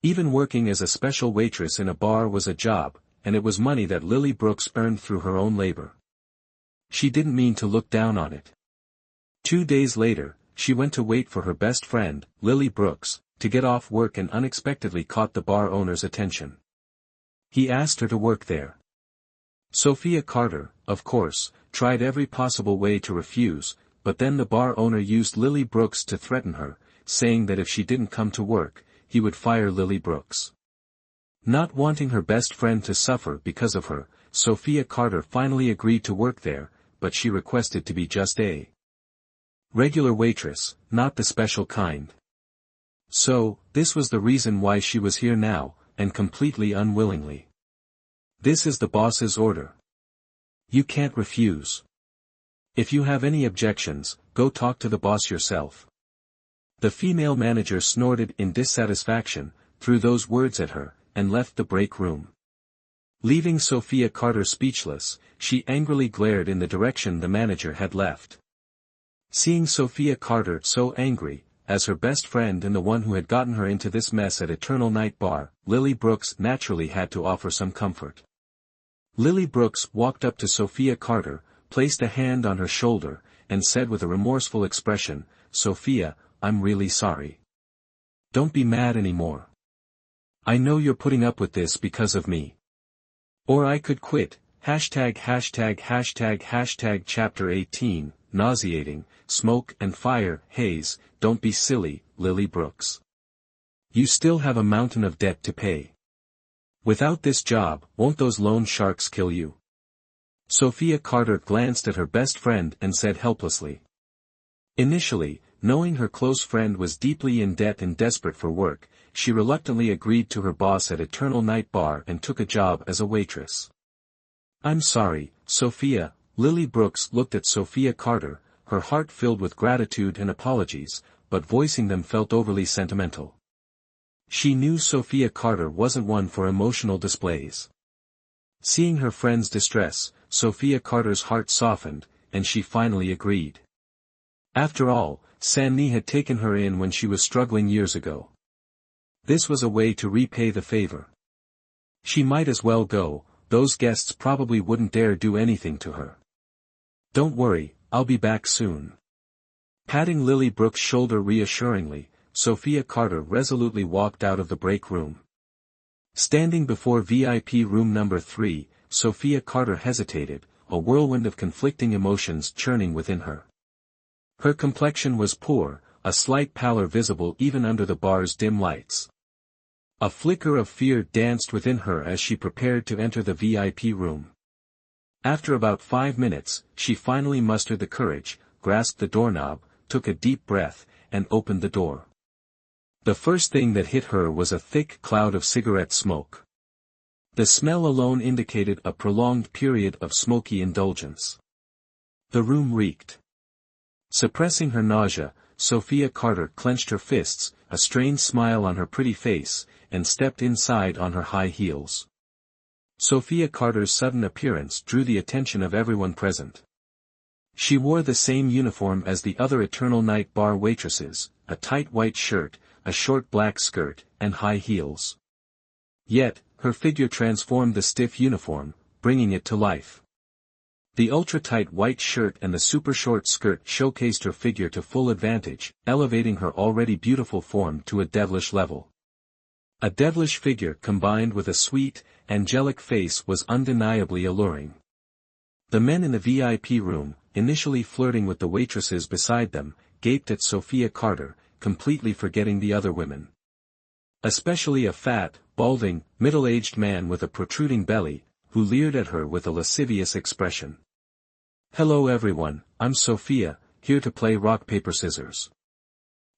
[SPEAKER 1] Even working as a special waitress in a bar was a job, and it was money that Lily Brooks earned through her own labor. She didn't mean to look down on it. 2 days later, she went to wait for her best friend, Lily Brooks, to get off work and unexpectedly caught the bar owner's attention. He asked her to work there. Sophia Carter, of course, tried every possible way to refuse, but then the bar owner used Lily Brooks to threaten her, saying that if she didn't come to work, he would fire Lily Brooks. Not wanting her best friend to suffer because of her, Sophia Carter finally agreed to work there, but she requested to be just a regular waitress, not the special kind. So, this was the reason why she was here now, and completely unwillingly. This is the boss's order. You can't refuse. If you have any objections, go talk to the boss yourself. The female manager snorted in dissatisfaction, threw those words at her, and left the break room. Leaving Sophia Carter speechless, she angrily glared in the direction the manager had left. Seeing Sophia Carter so angry, as her best friend and the one who had gotten her into this mess at Eternal Night Bar, Lily Brooks naturally had to offer some comfort. Lily Brooks walked up to Sophia Carter, placed a hand on her shoulder, and said with a remorseful expression, "Sophia, I'm really sorry. Don't be mad anymore. I know you're putting up with this because of me. Or I could quit." Chapter 18, Nauseating, Smoke and Fire. Haze, don't be silly, Lily Brooks. You still have a mountain of debt to pay. Without this job, won't those loan sharks kill you? Sophia Carter glanced at her best friend and said helplessly. Initially, knowing her close friend was deeply in debt and desperate for work, she reluctantly agreed to her boss at Eternal Night Bar and took a job as a waitress. "I'm sorry, Sophia." Lily Brooks looked at Sophia Carter, her heart filled with gratitude and apologies, but voicing them felt overly sentimental. She knew Sophia Carter wasn't one for emotional displays. Seeing her friend's distress, Sophia Carter's heart softened, and she finally agreed. After all, Sanni had taken her in when she was struggling years ago. This was a way to repay the favor. She might as well go, those guests probably wouldn't dare do anything to her. "Don't worry, I'll be back soon." Patting Lily Brooks' shoulder reassuringly, Sophia Carter resolutely walked out of the break room. Standing before VIP room number 3, Sophia Carter hesitated, a whirlwind of conflicting emotions churning within her. Her complexion was poor, a slight pallor visible even under the bar's dim lights. A flicker of fear danced within her as she prepared to enter the VIP room. After about 5 minutes, she finally mustered the courage, grasped the doorknob, took a deep breath, and opened the door. The first thing that hit her was a thick cloud of cigarette smoke. The smell alone indicated a prolonged period of smoky indulgence. The room reeked. Suppressing her nausea, Sophia Carter clenched her fists, a strained smile on her pretty face, and stepped inside on her high heels. Sophia Carter's sudden appearance drew the attention of everyone present. She wore the same uniform as the other Eternal Night Bar waitresses, a tight white shirt, a short black skirt, and high heels. Yet, her figure transformed the stiff uniform, bringing it to life. The ultra-tight white shirt and the super-short skirt showcased her figure to full advantage, elevating her already beautiful form to a devilish level. A devilish figure combined with a sweet, angelic face was undeniably alluring. The men in the VIP room, initially flirting with the waitresses beside them, gaped at Sophia Carter, completely forgetting the other women. Especially a fat, balding, middle-aged man with a protruding belly, who leered at her with a lascivious expression. "Hello everyone, I'm Sophia, here to play rock paper scissors."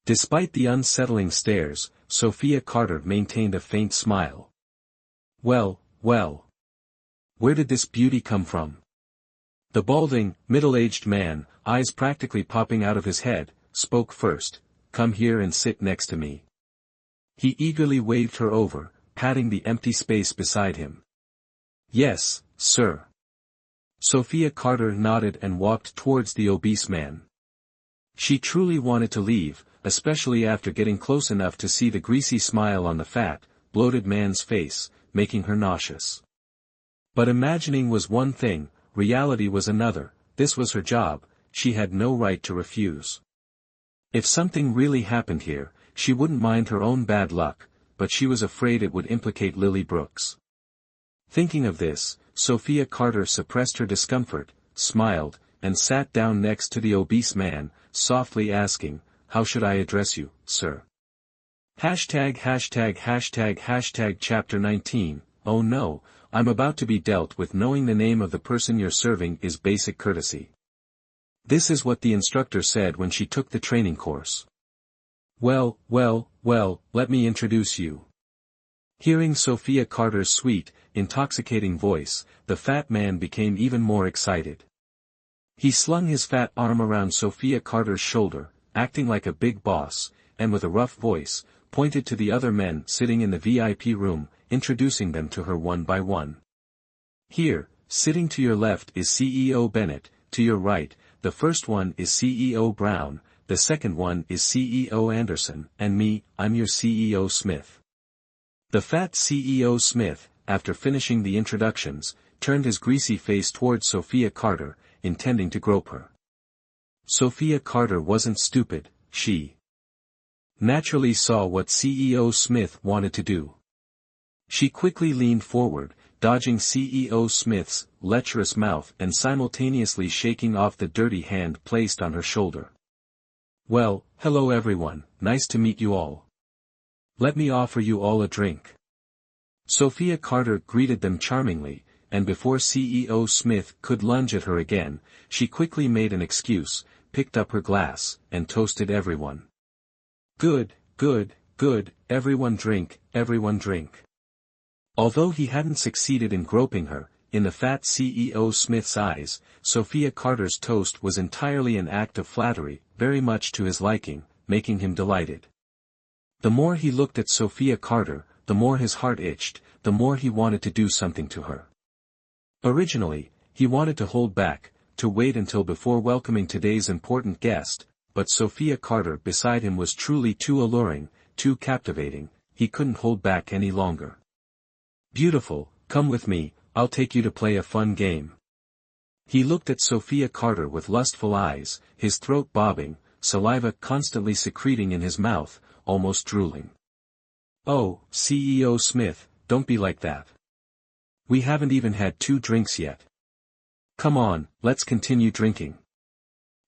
[SPEAKER 1] Despite the unsettling stares, Sophia Carter maintained a faint smile. Well, well. Where did this beauty come from?" The balding, middle-aged man, eyes practically popping out of his head, spoke first. "Come here and sit next to me." He eagerly waved her over, patting the empty space beside him. "Yes, sir." Sophia Carter nodded and walked towards the obese man. She truly wanted to leave, especially after getting close enough to see the greasy smile on the fat, bloated man's face, making her nauseous. But imagining was one thing, reality was another. This was her job, she had no right to refuse. If something really happened here, she wouldn't mind her own bad luck, but she was afraid it would implicate Lily Brooks. Thinking of this, Sophia Carter suppressed her discomfort, smiled, and sat down next to the obese man, softly asking, "How should I address you, sir?" Chapter 19, Oh no, I'm about to be dealt with. Knowing the name of the person you're serving is basic courtesy. This is what the instructor said when she took the training course. Well, let me introduce you. Hearing Sophia Carter's sweet, intoxicating voice, the fat man became even more excited. He slung his fat arm around Sophia Carter's shoulder, acting like a big boss, and with a rough voice, pointed to the other men sitting in the VIP room, introducing them to her one by one. "Here, sitting to your left is CEO Bennett, to your right, the first one is CEO Brown, the second one is CEO Anderson, and me, I'm your CEO Smith." The fat CEO Smith, after finishing the introductions, turned his greasy face towards Sophia Carter, intending to grope her. Sophia Carter wasn't stupid, she naturally saw what CEO Smith wanted to do. She quickly leaned forward, dodging CEO Smith's lecherous mouth and simultaneously shaking off the dirty hand placed on her shoulder. "Well, hello everyone, nice to meet you all. Let me offer you all a drink." Sophia Carter greeted them charmingly, and before CEO Smith could lunge at her again, she quickly made an excuse, picked up her glass, and toasted everyone. Good, everyone drink, everyone drink." Although he hadn't succeeded in groping her, in the fat CEO Smith's eyes, Sophia Carter's toast was entirely an act of flattery, very much to his liking, making him delighted. The more he looked at Sophia Carter, the more his heart itched, the more he wanted to do something to her. Originally, he wanted to hold back, to wait until before welcoming today's important guest, but Sophia Carter beside him was truly too alluring, too captivating, he couldn't hold back any longer. "Beautiful, come with me, I'll take you to play a fun game." He looked at Sophia Carter with lustful eyes, his throat bobbing, saliva constantly secreting in his mouth, almost drooling. "Oh, CEO Smith, don't be like that. We haven't even had 2 drinks yet. Come on, let's continue drinking."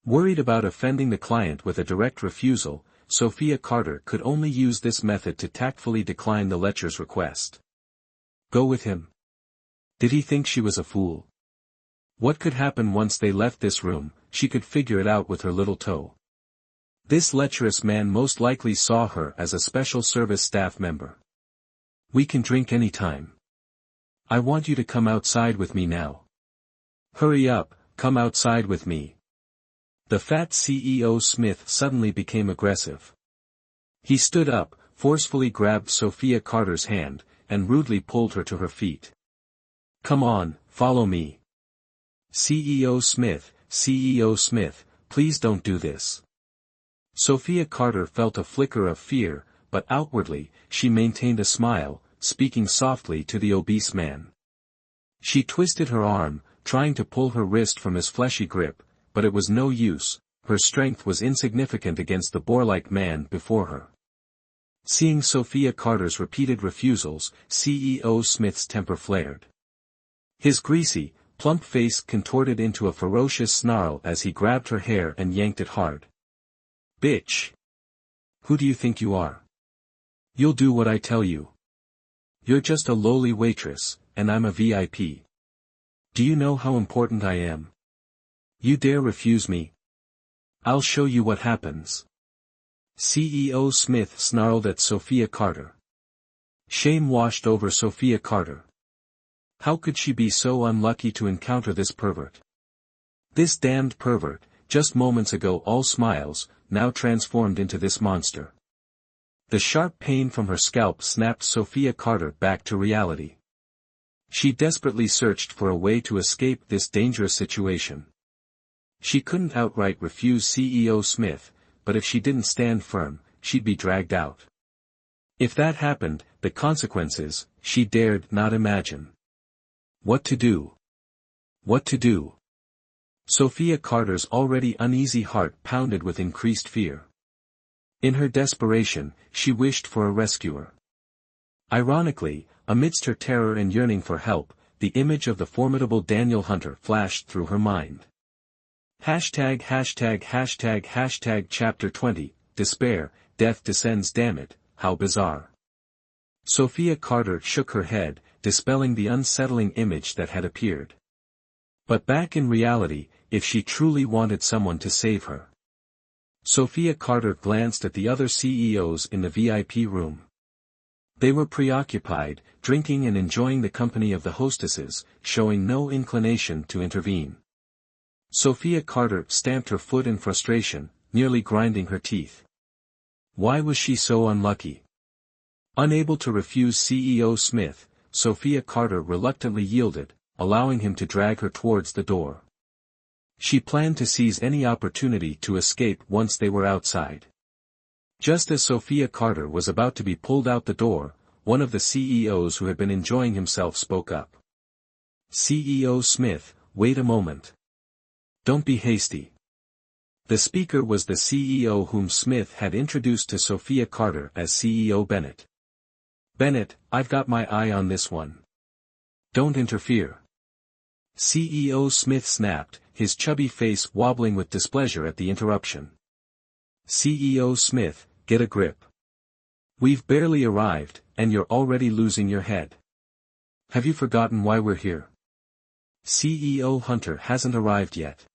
[SPEAKER 1] Worried about offending the client with a direct refusal, Sophia Carter could only use this method to tactfully decline the lecher's request. Go with him? Did he think she was a fool? What could happen once they left this room? She could figure it out with her little toe. This lecherous man most likely saw her as a special service staff member. "We can drink any time. I want you to come outside with me now. Hurry up, come outside with me." The fat CEO Smith suddenly became aggressive. He stood up, forcefully grabbed Sophia Carter's hand, and rudely pulled her to her feet. "Come on, follow me. CEO Smith, please don't do this." Sophia Carter felt a flicker of fear, but outwardly, she maintained a smile, speaking softly to the obese man. She twisted her arm, trying to pull her wrist from his fleshy grip, but it was no use, her strength was insignificant against the boar-like man before her. Seeing Sophia Carter's repeated refusals, CEO Smith's temper flared. His greasy, plump face contorted into a ferocious snarl as he grabbed her hair and yanked it hard. "Bitch! Who do you think you are? You'll do what I tell you. You're just a lowly waitress, and I'm a VIP. Do you know how important I am? You dare refuse me? I'll show you what happens." CEO Smith snarled at Sophia Carter. Shame washed over Sophia Carter. How could she be so unlucky to encounter this pervert? This damned pervert, just moments ago all smiles, now transformed into this monster. The sharp pain from her scalp snapped Sophia Carter back to reality. She desperately searched for a way to escape this dangerous situation. She couldn't outright refuse CEO Smith, but if she didn't stand firm, she'd be dragged out. If that happened, the consequences, she dared not imagine. What to do? What to do? Sophia Carter's already uneasy heart pounded with increased fear. In her desperation, she wished for a rescuer. Ironically, amidst her terror and yearning for help, the image of the formidable Daniel Hunter flashed through her mind. Hashtag Chapter 20, Despair, Death Descends. Damn it, how bizarre. Sophia Carter shook her head, dispelling the unsettling image that had appeared. But back in reality, if she truly wanted someone to save her. Sophia Carter glanced at the other CEOs in the VIP room. They were preoccupied, drinking and enjoying the company of the hostesses, showing no inclination to intervene. Sophia Carter stamped her foot in frustration, nearly grinding her teeth. Why was she so unlucky? Unable to refuse CEO Smith, Sophia Carter reluctantly yielded, allowing him to drag her towards the door. She planned to seize any opportunity to escape once they were outside. Just as Sophia Carter was about to be pulled out the door, one of the CEOs who had been enjoying himself spoke up. CEO Smith, wait a moment. Don't be hasty. The speaker was the CEO whom Smith had introduced to Sophia Carter as CEO Bennett. Bennett, I've got my eye on this one. Don't interfere. CEO Smith snapped, his chubby face wobbling with displeasure at the interruption. CEO Smith, get a grip. We've barely arrived, and you're already losing your head. Have you forgotten why we're here? CEO Hunter hasn't arrived yet.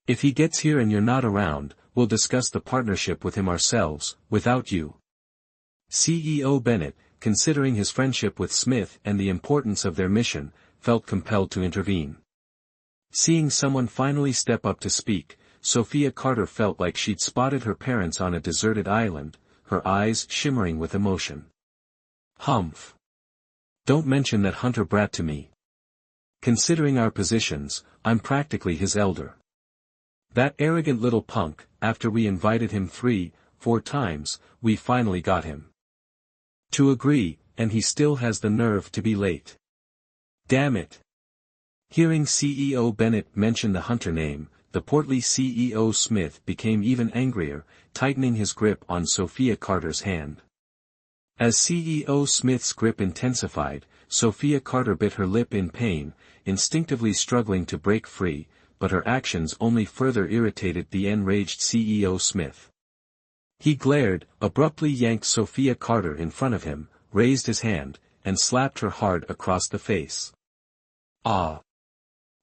[SPEAKER 1] If he gets here and you're not around, we'll discuss the partnership with him ourselves, without you. CEO Bennett, considering his friendship with Smith and the importance of their mission, felt compelled to intervene. Seeing someone finally step up to speak, Sophia Carter felt like she'd spotted her parents on a deserted island, her eyes shimmering with emotion. Humph. Don't mention that Hunter brat to me. Considering our positions, I'm practically his elder. That arrogant little punk, after we invited him 3-4 times, we finally got him to agree, and he still has the nerve to be late. Damn it. Hearing CEO Bennett mention the Hunter name, the portly CEO Smith became even angrier, tightening his grip on Sophia Carter's hand. As CEO Smith's grip intensified, Sophia Carter bit her lip in pain, instinctively struggling to break free, but her actions only further irritated the enraged CEO Smith. He glared, abruptly yanked Sophia Carter in front of him, raised his hand, and slapped her hard across the face. Ah!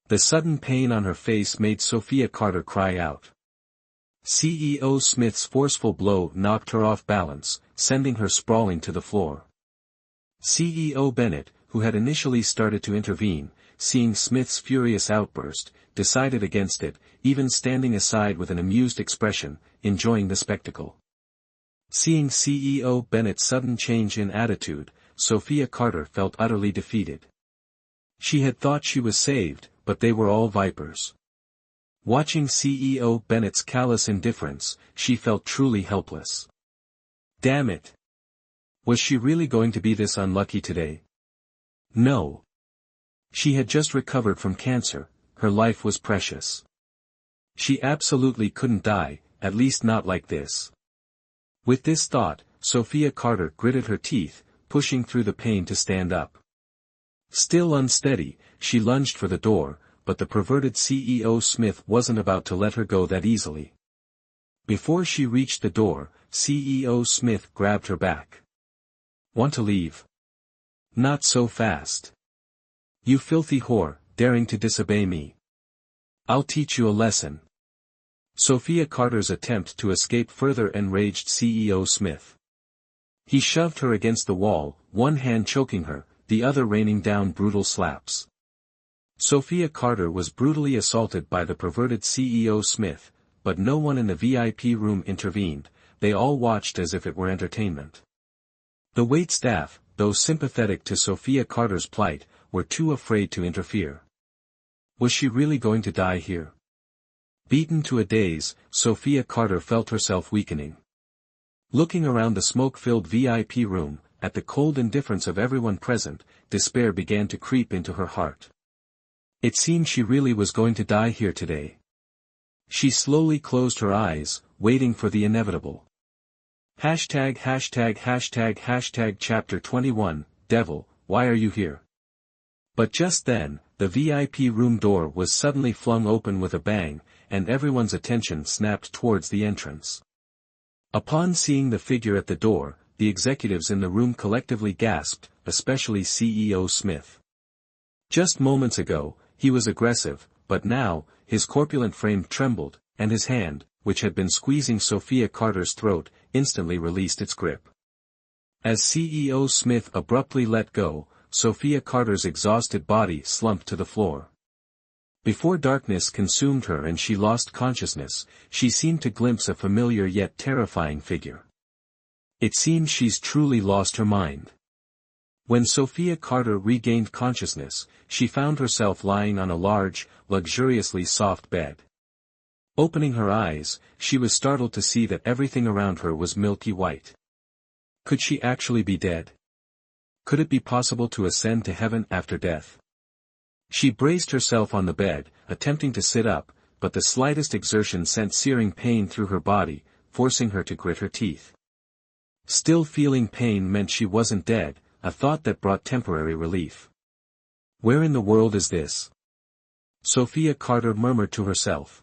[SPEAKER 1] The sudden pain on her face made Sophia Carter cry out. CEO Smith's forceful blow knocked her off balance, sending her sprawling to the floor. CEO Bennett, who had initially started to intervene, seeing Smith's furious outburst, decided against it, even standing aside with an amused expression, enjoying the spectacle. Seeing CEO Bennett's sudden change in attitude, Sophia Carter felt utterly defeated. She had thought she was saved, but they were all vipers. Watching CEO Bennett's callous indifference, she felt truly helpless. Damn it! Was she really going to be this unlucky today? No. She had just recovered from cancer, her life was precious. She absolutely couldn't die, at least not like this. With this thought, Sophia Carter gritted her teeth, pushing through the pain to stand up. Still unsteady, she lunged for the door, but the perverted CEO Smith wasn't about to let her go that easily. Before she reached the door, CEO Smith grabbed her back. Want to leave? Not so fast. You filthy whore, daring to disobey me. I'll teach you a lesson. Sophia Carter's attempt to escape further enraged CEO Smith. He shoved her against the wall, one hand choking her, the other raining down brutal slaps. Sophia Carter was brutally assaulted by the perverted CEO Smith, but no one in the VIP room intervened, they all watched as if it were entertainment. The wait staff, though sympathetic to Sophia Carter's plight, were too afraid to interfere. Was she really going to die here? Beaten to a daze, Sophia Carter felt herself weakening. Looking around the smoke-filled VIP room, at the cold indifference of everyone present, despair began to creep into her heart. It seemed she really was going to die here today. She slowly closed her eyes, waiting for the inevitable. Chapter 21, Devil, why are you here? But just then, the VIP room door was suddenly flung open with a bang, and everyone's attention snapped towards the entrance. Upon seeing the figure at the door, the executives in the room collectively gasped, especially CEO Smith. Just moments ago, he was aggressive, but now, his corpulent frame trembled, and his hand, which had been squeezing Sophia Carter's throat, instantly released its grip. As CEO Smith abruptly let go, Sophia Carter's exhausted body slumped to the floor. Before darkness consumed her and she lost consciousness, she seemed to glimpse a familiar yet terrifying figure. It seems she's truly lost her mind. When Sophia Carter regained consciousness, she found herself lying on a large, luxuriously soft bed. Opening her eyes, she was startled to see that everything around her was milky white. Could she actually be dead? Could it be possible to ascend to heaven after death? She braced herself on the bed, attempting to sit up, but the slightest exertion sent searing pain through her body, forcing her to grit her teeth. Still feeling pain meant she wasn't dead, a thought that brought temporary relief. Where in the world is this? Sophia Carter murmured to herself.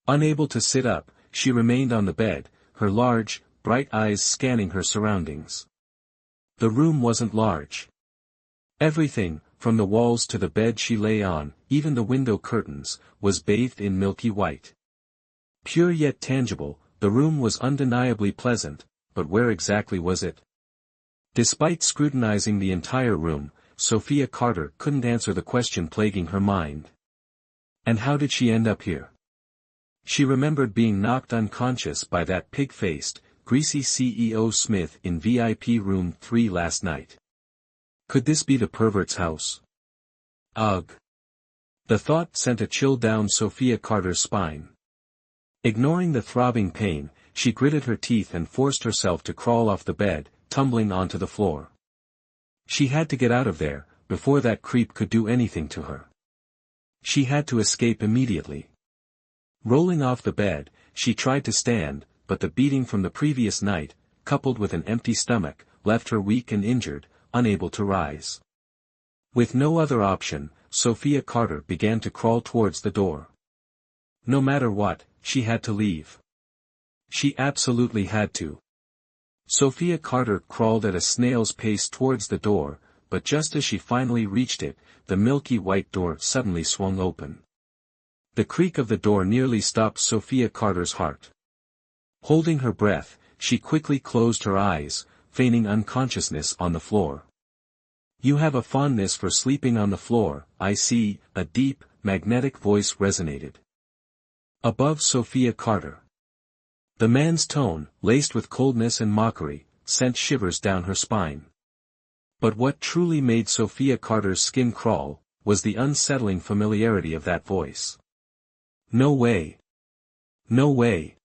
[SPEAKER 1] Unable to sit up, she remained on the bed, her large, bright eyes scanning her surroundings. The room wasn't large. Everything, from the walls to the bed she lay on, even the window curtains, was bathed in milky white. Pure yet tangible, the room was undeniably pleasant, but where exactly was it? Despite scrutinizing the entire room, Sophia Carter couldn't answer the question plaguing her mind. And how did she end up here? She remembered being knocked unconscious by that pig-faced, greasy CEO Smith in VIP room 3 last night. Could this be the pervert's house? Ugh. The thought sent a chill down Sophia Carter's spine. Ignoring the throbbing pain, she gritted her teeth and forced herself to crawl off the bed, tumbling onto the floor. She had to get out of there, before that creep could do anything to her. She had to escape immediately. Rolling off the bed, she tried to stand, but the beating from the previous night, coupled with an empty stomach, left her weak and injured, unable to rise. With no other option, Sophia Carter began to crawl towards the door. No matter what, she had to leave. She absolutely had to. Sophia Carter crawled at a snail's pace towards the door, but just as she finally reached it, the milky white door suddenly swung open. The creak of the door nearly stopped Sophia Carter's heart. Holding her breath, she quickly closed her eyes, feigning unconsciousness on the floor. You have a fondness for sleeping on the floor, I see, a deep, magnetic voice resonated above Sophia Carter. The man's tone, laced with coldness and mockery, sent shivers down her spine. But what truly made Sophia Carter's skin crawl, was the unsettling familiarity of that voice. No way. No way.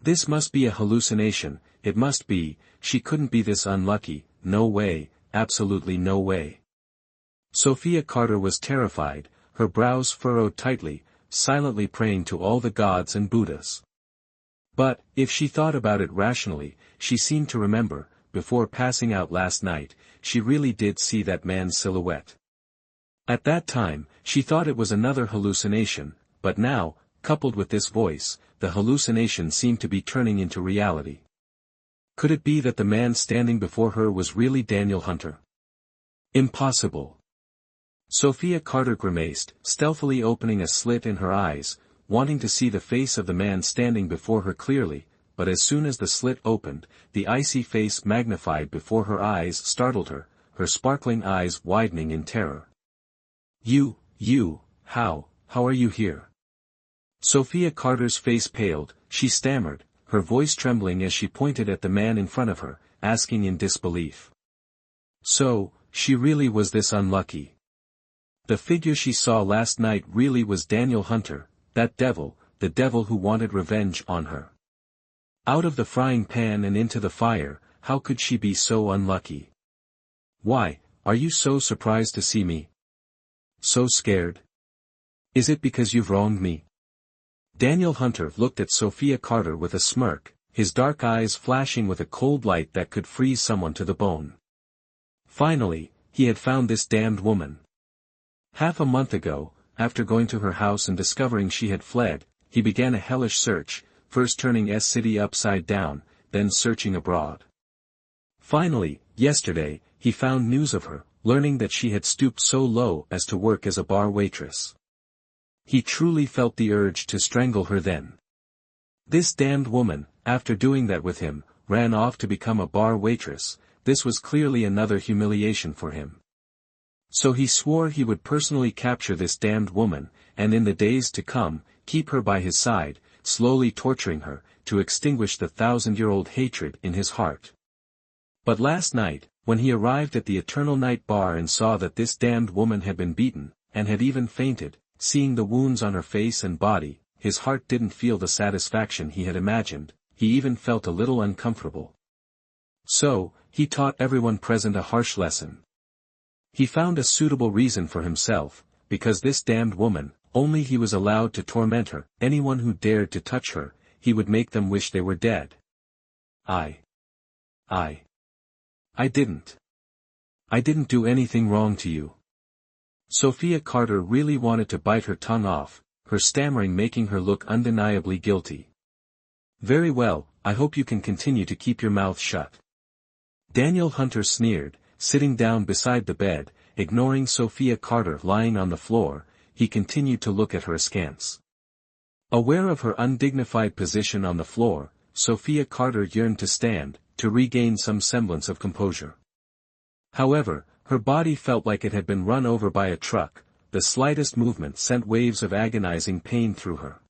[SPEAKER 1] This must be a hallucination, it must be, she couldn't be this unlucky, no way, absolutely no way. Sophia Carter was terrified, her brows furrowed tightly, silently praying to all the gods and Buddhas. But, if she thought about it rationally, she seemed to remember, before passing out last night, she really did see that man's silhouette. At that time, she thought it was another hallucination, but now, coupled with this voice, the hallucination seemed to be turning into reality. Could it be that the man standing before her was really Daniel Hunter? Impossible. Sophia Carter grimaced, stealthily opening a slit in her eyes, wanting to see the face of the man standing before her clearly, but as soon as the slit opened, the icy face magnified before her eyes startled her, her sparkling eyes widening in terror. How are you here? Sophia Carter's face paled, she stammered, her voice trembling as she pointed at the man in front of her, asking in disbelief. So, she really was this unlucky. The figure she saw last night really was Daniel Hunter, that devil, the devil who wanted revenge on her. Out of the frying pan and into the fire, how could she be so unlucky? Why, are you so surprised to see me? So scared? Is it because you've wronged me? Daniel Hunter looked at Sophia Carter with a smirk, his dark eyes flashing with a cold light that could freeze someone to the bone. Finally, he had found this damned woman. Half a month ago, after going to her house and discovering she had fled, he began a hellish search, first turning S-City upside down, then searching abroad. Finally, yesterday, he found news of her, learning that she had stooped so low as to work as a bar waitress. He truly felt the urge to strangle her then. This damned woman, after doing that with him, ran off to become a bar waitress. This was clearly another humiliation for him. So he swore he would personally capture this damned woman, and in the days to come, keep her by his side, slowly torturing her, to extinguish the 1,000-year-old hatred in his heart. But last night, when he arrived at the Eternal Night Bar and saw that this damned woman had been beaten, and had even fainted, seeing the wounds on her face and body, his heart didn't feel the satisfaction he had imagined, he even felt a little uncomfortable. So, he taught everyone present a harsh lesson. He found a suitable reason for himself, because this damned woman, only he was allowed to torment her, anyone who dared to touch her, he would make them wish they were dead. I didn't do anything wrong to you. Sophia Carter really wanted to bite her tongue off, her stammering making her look undeniably guilty. Very well, I hope you can continue to keep your mouth shut. Daniel Hunter sneered, sitting down beside the bed, ignoring Sophia Carter lying on the floor, he continued to look at her askance. Aware of her undignified position on the floor, Sophia Carter yearned to stand, to regain some semblance of composure. However, her body felt like it had been run over by a truck, the slightest movement sent waves of agonizing pain through her.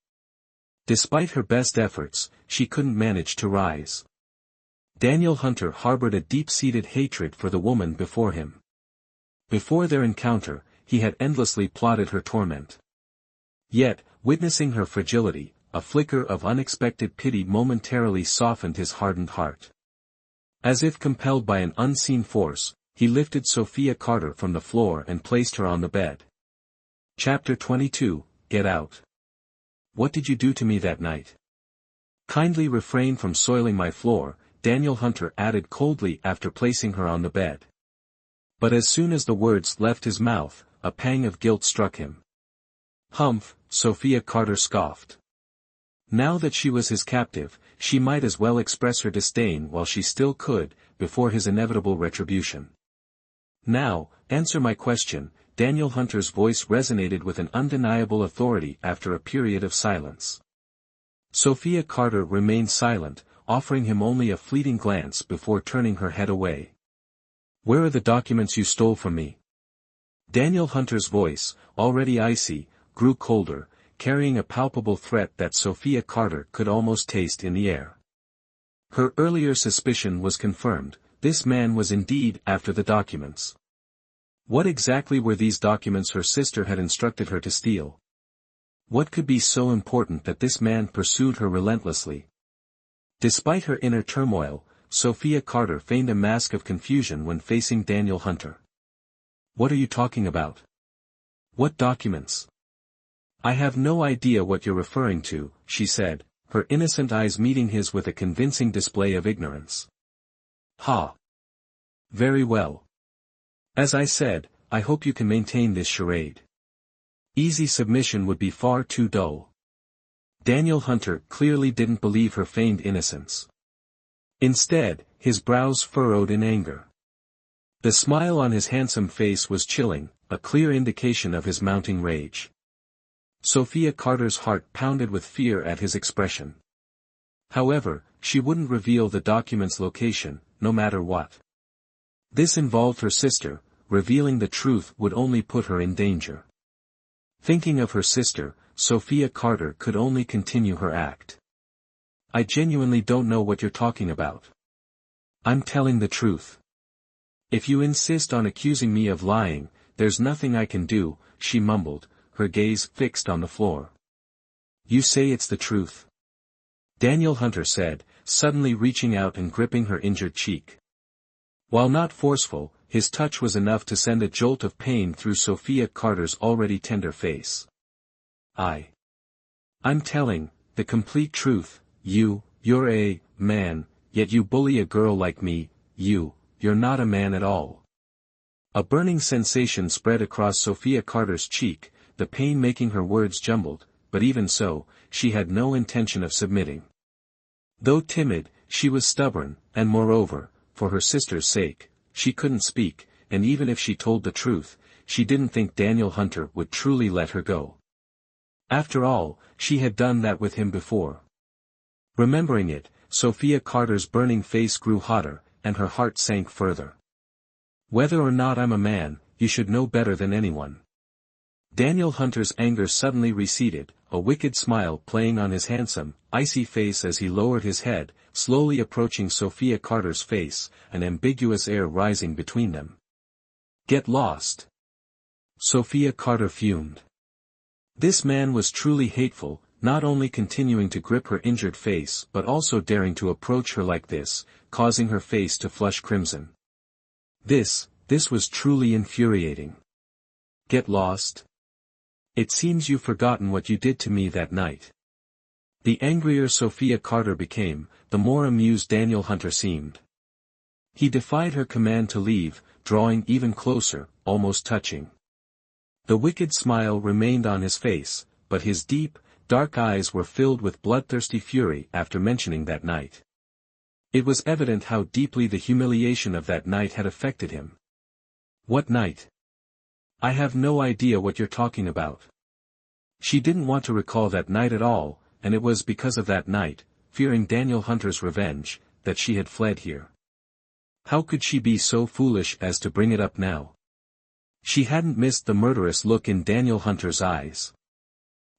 [SPEAKER 1] Despite her best efforts, she couldn't manage to rise. Daniel Hunter harbored a deep-seated hatred for the woman before him. Before their encounter, he had endlessly plotted her torment. Yet, witnessing her fragility, a flicker of unexpected pity momentarily softened his hardened heart. As if compelled by an unseen force, he lifted Sophia Carter from the floor and placed her on the bed. Chapter 22, Get Out. What did you do to me that night? Kindly refrain from soiling my floor, Daniel Hunter added coldly after placing her on the bed. But as soon as the words left his mouth, a pang of guilt struck him. Humph, Sophia Carter scoffed. Now that she was his captive, she might as well express her disdain while she still could, before his inevitable retribution. Now, answer my question. Daniel Hunter's voice resonated with an undeniable authority after a period of silence. Sophia Carter remained silent, offering him only a fleeting glance before turning her head away. Where are the documents you stole from me? Daniel Hunter's voice, already icy, grew colder, carrying a palpable threat that Sophia Carter could almost taste in the air. Her earlier suspicion was confirmed, this man was indeed after the documents. What exactly were these documents her sister had instructed her to steal? What could be so important that this man pursued her relentlessly? Despite her inner turmoil, Sophia Carter feigned a mask of confusion when facing Daniel Hunter. What are you talking about? What documents? I have no idea what you're referring to, she said, her innocent eyes meeting his with a convincing display of ignorance. Ha! Very well. As I said, I hope you can maintain this charade. Easy submission would be far too dull. Daniel Hunter clearly didn't believe her feigned innocence. Instead, his brows furrowed in anger. The smile on his handsome face was chilling, a clear indication of his mounting rage. Sophia Carter's heart pounded with fear at his expression. However, she wouldn't reveal the document's location, no matter what. This involved her sister, revealing the truth would only put her in danger. Thinking of her sister, Sophia Carter could only continue her act. I genuinely don't know what you're talking about. I'm telling the truth. If you insist on accusing me of lying, there's nothing I can do, she mumbled, her gaze fixed on the floor. You say it's the truth. Daniel Hunter said, suddenly reaching out and gripping her injured cheek. While not forceful, his touch was enough to send a jolt of pain through Sophia Carter's already tender face. I'm telling the complete truth. You're a man, yet you bully a girl like me. You're not a man at all. A burning sensation spread across Sophia Carter's cheek, the pain making her words jumbled, but even so, she had no intention of submitting. Though timid, she was stubborn, and moreover, for her sister's sake, she couldn't speak, and even if she told the truth, she didn't think Daniel Hunter would truly let her go. After all, she had done that with him before. Remembering it, Sophia Carter's burning face grew hotter, and her heart sank further. Whether or not I'm a man, you should know better than anyone. Daniel Hunter's anger suddenly receded, a wicked smile playing on his handsome, icy face as he lowered his head, slowly approaching Sophia Carter's face, an ambiguous air rising between them. Get lost. Sophia Carter fumed. This man was truly hateful, not only continuing to grip her injured face but also daring to approach her like this, causing her face to flush crimson. This was truly infuriating. Get lost? It seems you've forgotten what you did to me that night. The angrier Sophia Carter became, the more amused Daniel Hunter seemed. He defied her command to leave, drawing even closer, almost touching. The wicked smile remained on his face, but his deep, dark eyes were filled with bloodthirsty fury after mentioning that night. It was evident how deeply the humiliation of that night had affected him. What night? I have no idea what you're talking about. She didn't want to recall that night at all, and it was because of that night, fearing Daniel Hunter's revenge, that she had fled here. How could she be so foolish as to bring it up now? She hadn't missed the murderous look in Daniel Hunter's eyes.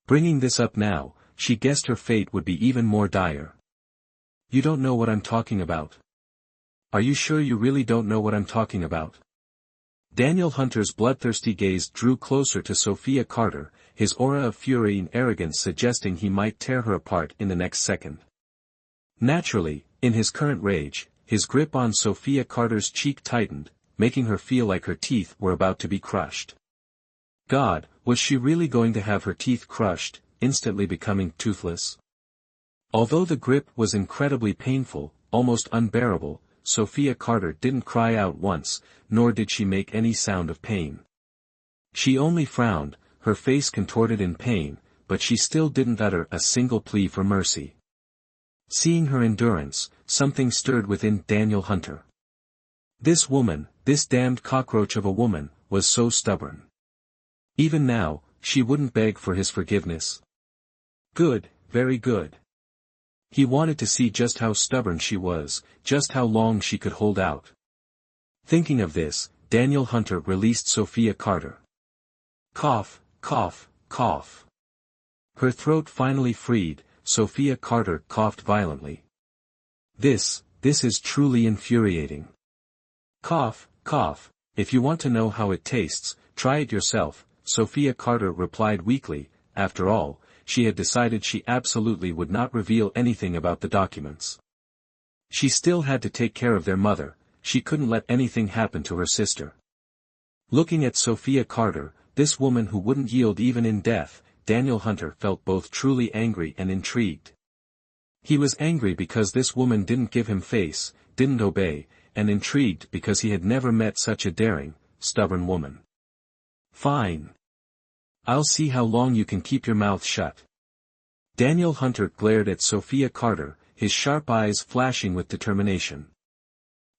[SPEAKER 1] Bringing this up now, she guessed her fate would be even more dire. You don't know what I'm talking about. Are you sure you really don't know what I'm talking about? Daniel Hunter's bloodthirsty gaze drew closer to Sophia Carter, his aura of fury and arrogance suggesting he might tear her apart in the next second. Naturally, in his current rage, his grip on Sophia Carter's cheek tightened, making her feel like her teeth were about to be crushed. God, was she really going to have her teeth crushed, instantly becoming toothless? Although the grip was incredibly painful, almost unbearable, Sophia Carter didn't cry out once, nor did she make any sound of pain. She only frowned, her face contorted in pain, but she still didn't utter a single plea for mercy. Seeing her endurance, something stirred within Daniel Hunter. This woman, this damned cockroach of a woman, was so stubborn. Even now, she wouldn't beg for his forgiveness. Good, very good. He wanted to see just how stubborn she was, just how long she could hold out. Thinking of this, Daniel Hunter released Sophia Carter. Cough, cough, cough. Her throat finally freed, Sophia Carter coughed violently. This is truly infuriating. Cough, cough, if you want to know how it tastes, try it yourself, Sophia Carter replied weakly. After all, she had decided she absolutely would not reveal anything about the documents. She still had to take care of their mother, she couldn't let anything happen to her sister. Looking at Sophia Carter, this woman who wouldn't yield even in death, Daniel Hunter felt both truly angry and intrigued. He was angry because this woman didn't give him face, didn't obey, and intrigued because he had never met such a daring, stubborn woman. Fine. I'll see how long you can keep your mouth shut. Daniel Hunter glared at Sophia Carter, his sharp eyes flashing with determination.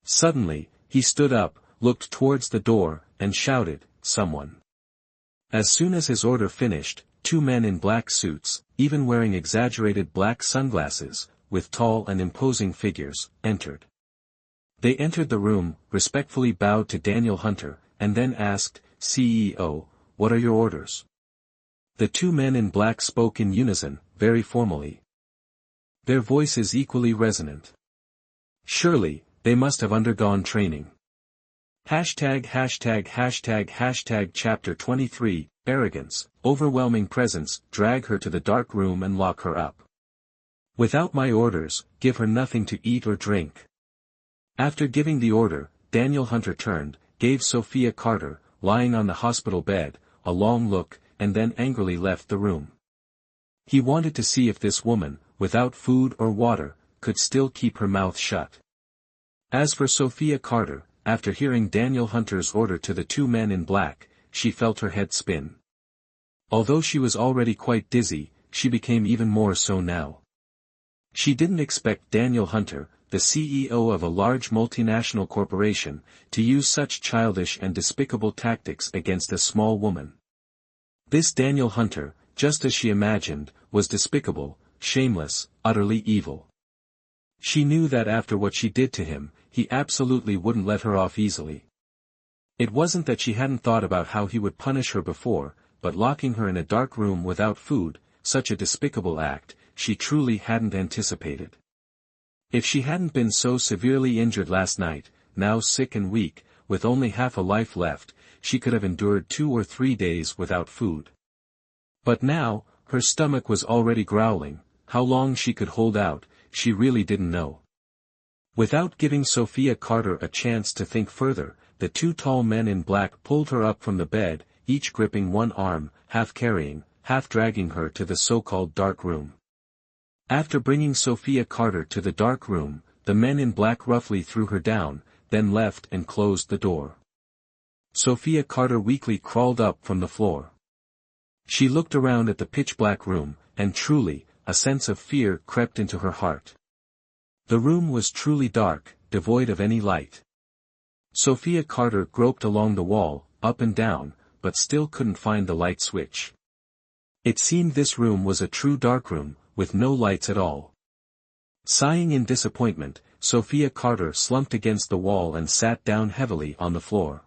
[SPEAKER 1] Suddenly, he stood up, looked towards the door, and shouted, "Someone." As soon as his order finished, two men in black suits, even wearing exaggerated black sunglasses, with tall and imposing figures, entered. They entered the room, respectfully bowed to Daniel Hunter, and then asked, "CEO, what are your orders?" The two men in black spoke in unison, very formally. Their voices equally resonant. Surely, they must have undergone training. Chapter 23, Arrogance, Overwhelming Presence. Drag her to the dark room and lock her up. Without my orders, give her nothing to eat or drink. After giving the order, Daniel Hunter turned, gave Sophia Carter, lying on the hospital bed, a long look, and then angrily left the room. He wanted to see if this woman, without food or water, could still keep her mouth shut. As for Sophia Carter, after hearing Daniel Hunter's order to the two men in black, she felt her head spin. Although she was already quite dizzy, she became even more so now. She didn't expect Daniel Hunter, the CEO of a large multinational corporation, to use such childish and despicable tactics against a small woman. This Daniel Hunter, just as she imagined, was despicable, shameless, utterly evil. She knew that after what she did to him, he absolutely wouldn't let her off easily. It wasn't that she hadn't thought about how he would punish her before, but locking her in a dark room without food, such a despicable act, she truly hadn't anticipated. If she hadn't been so severely injured last night, now sick and weak, with only half a life left, she could have endured 2 or 3 days without food. But now, her stomach was already growling. How long she could hold out, she really didn't know. Without giving Sophia Carter a chance to think further, the two tall men in black pulled her up from the bed, each gripping one arm, half carrying, half dragging her to the so-called dark room. After bringing Sophia Carter to the dark room, the men in black roughly threw her down, then left and closed the door. Sophia Carter weakly crawled up from the floor. She looked around at the pitch-black room, and truly, a sense of fear crept into her heart. The room was truly dark, devoid of any light. Sophia Carter groped along the wall, up and down, but still couldn't find the light switch. It seemed this room was a true darkroom, with no lights at all. Sighing in disappointment, Sophia Carter slumped against the wall and sat down heavily on the floor.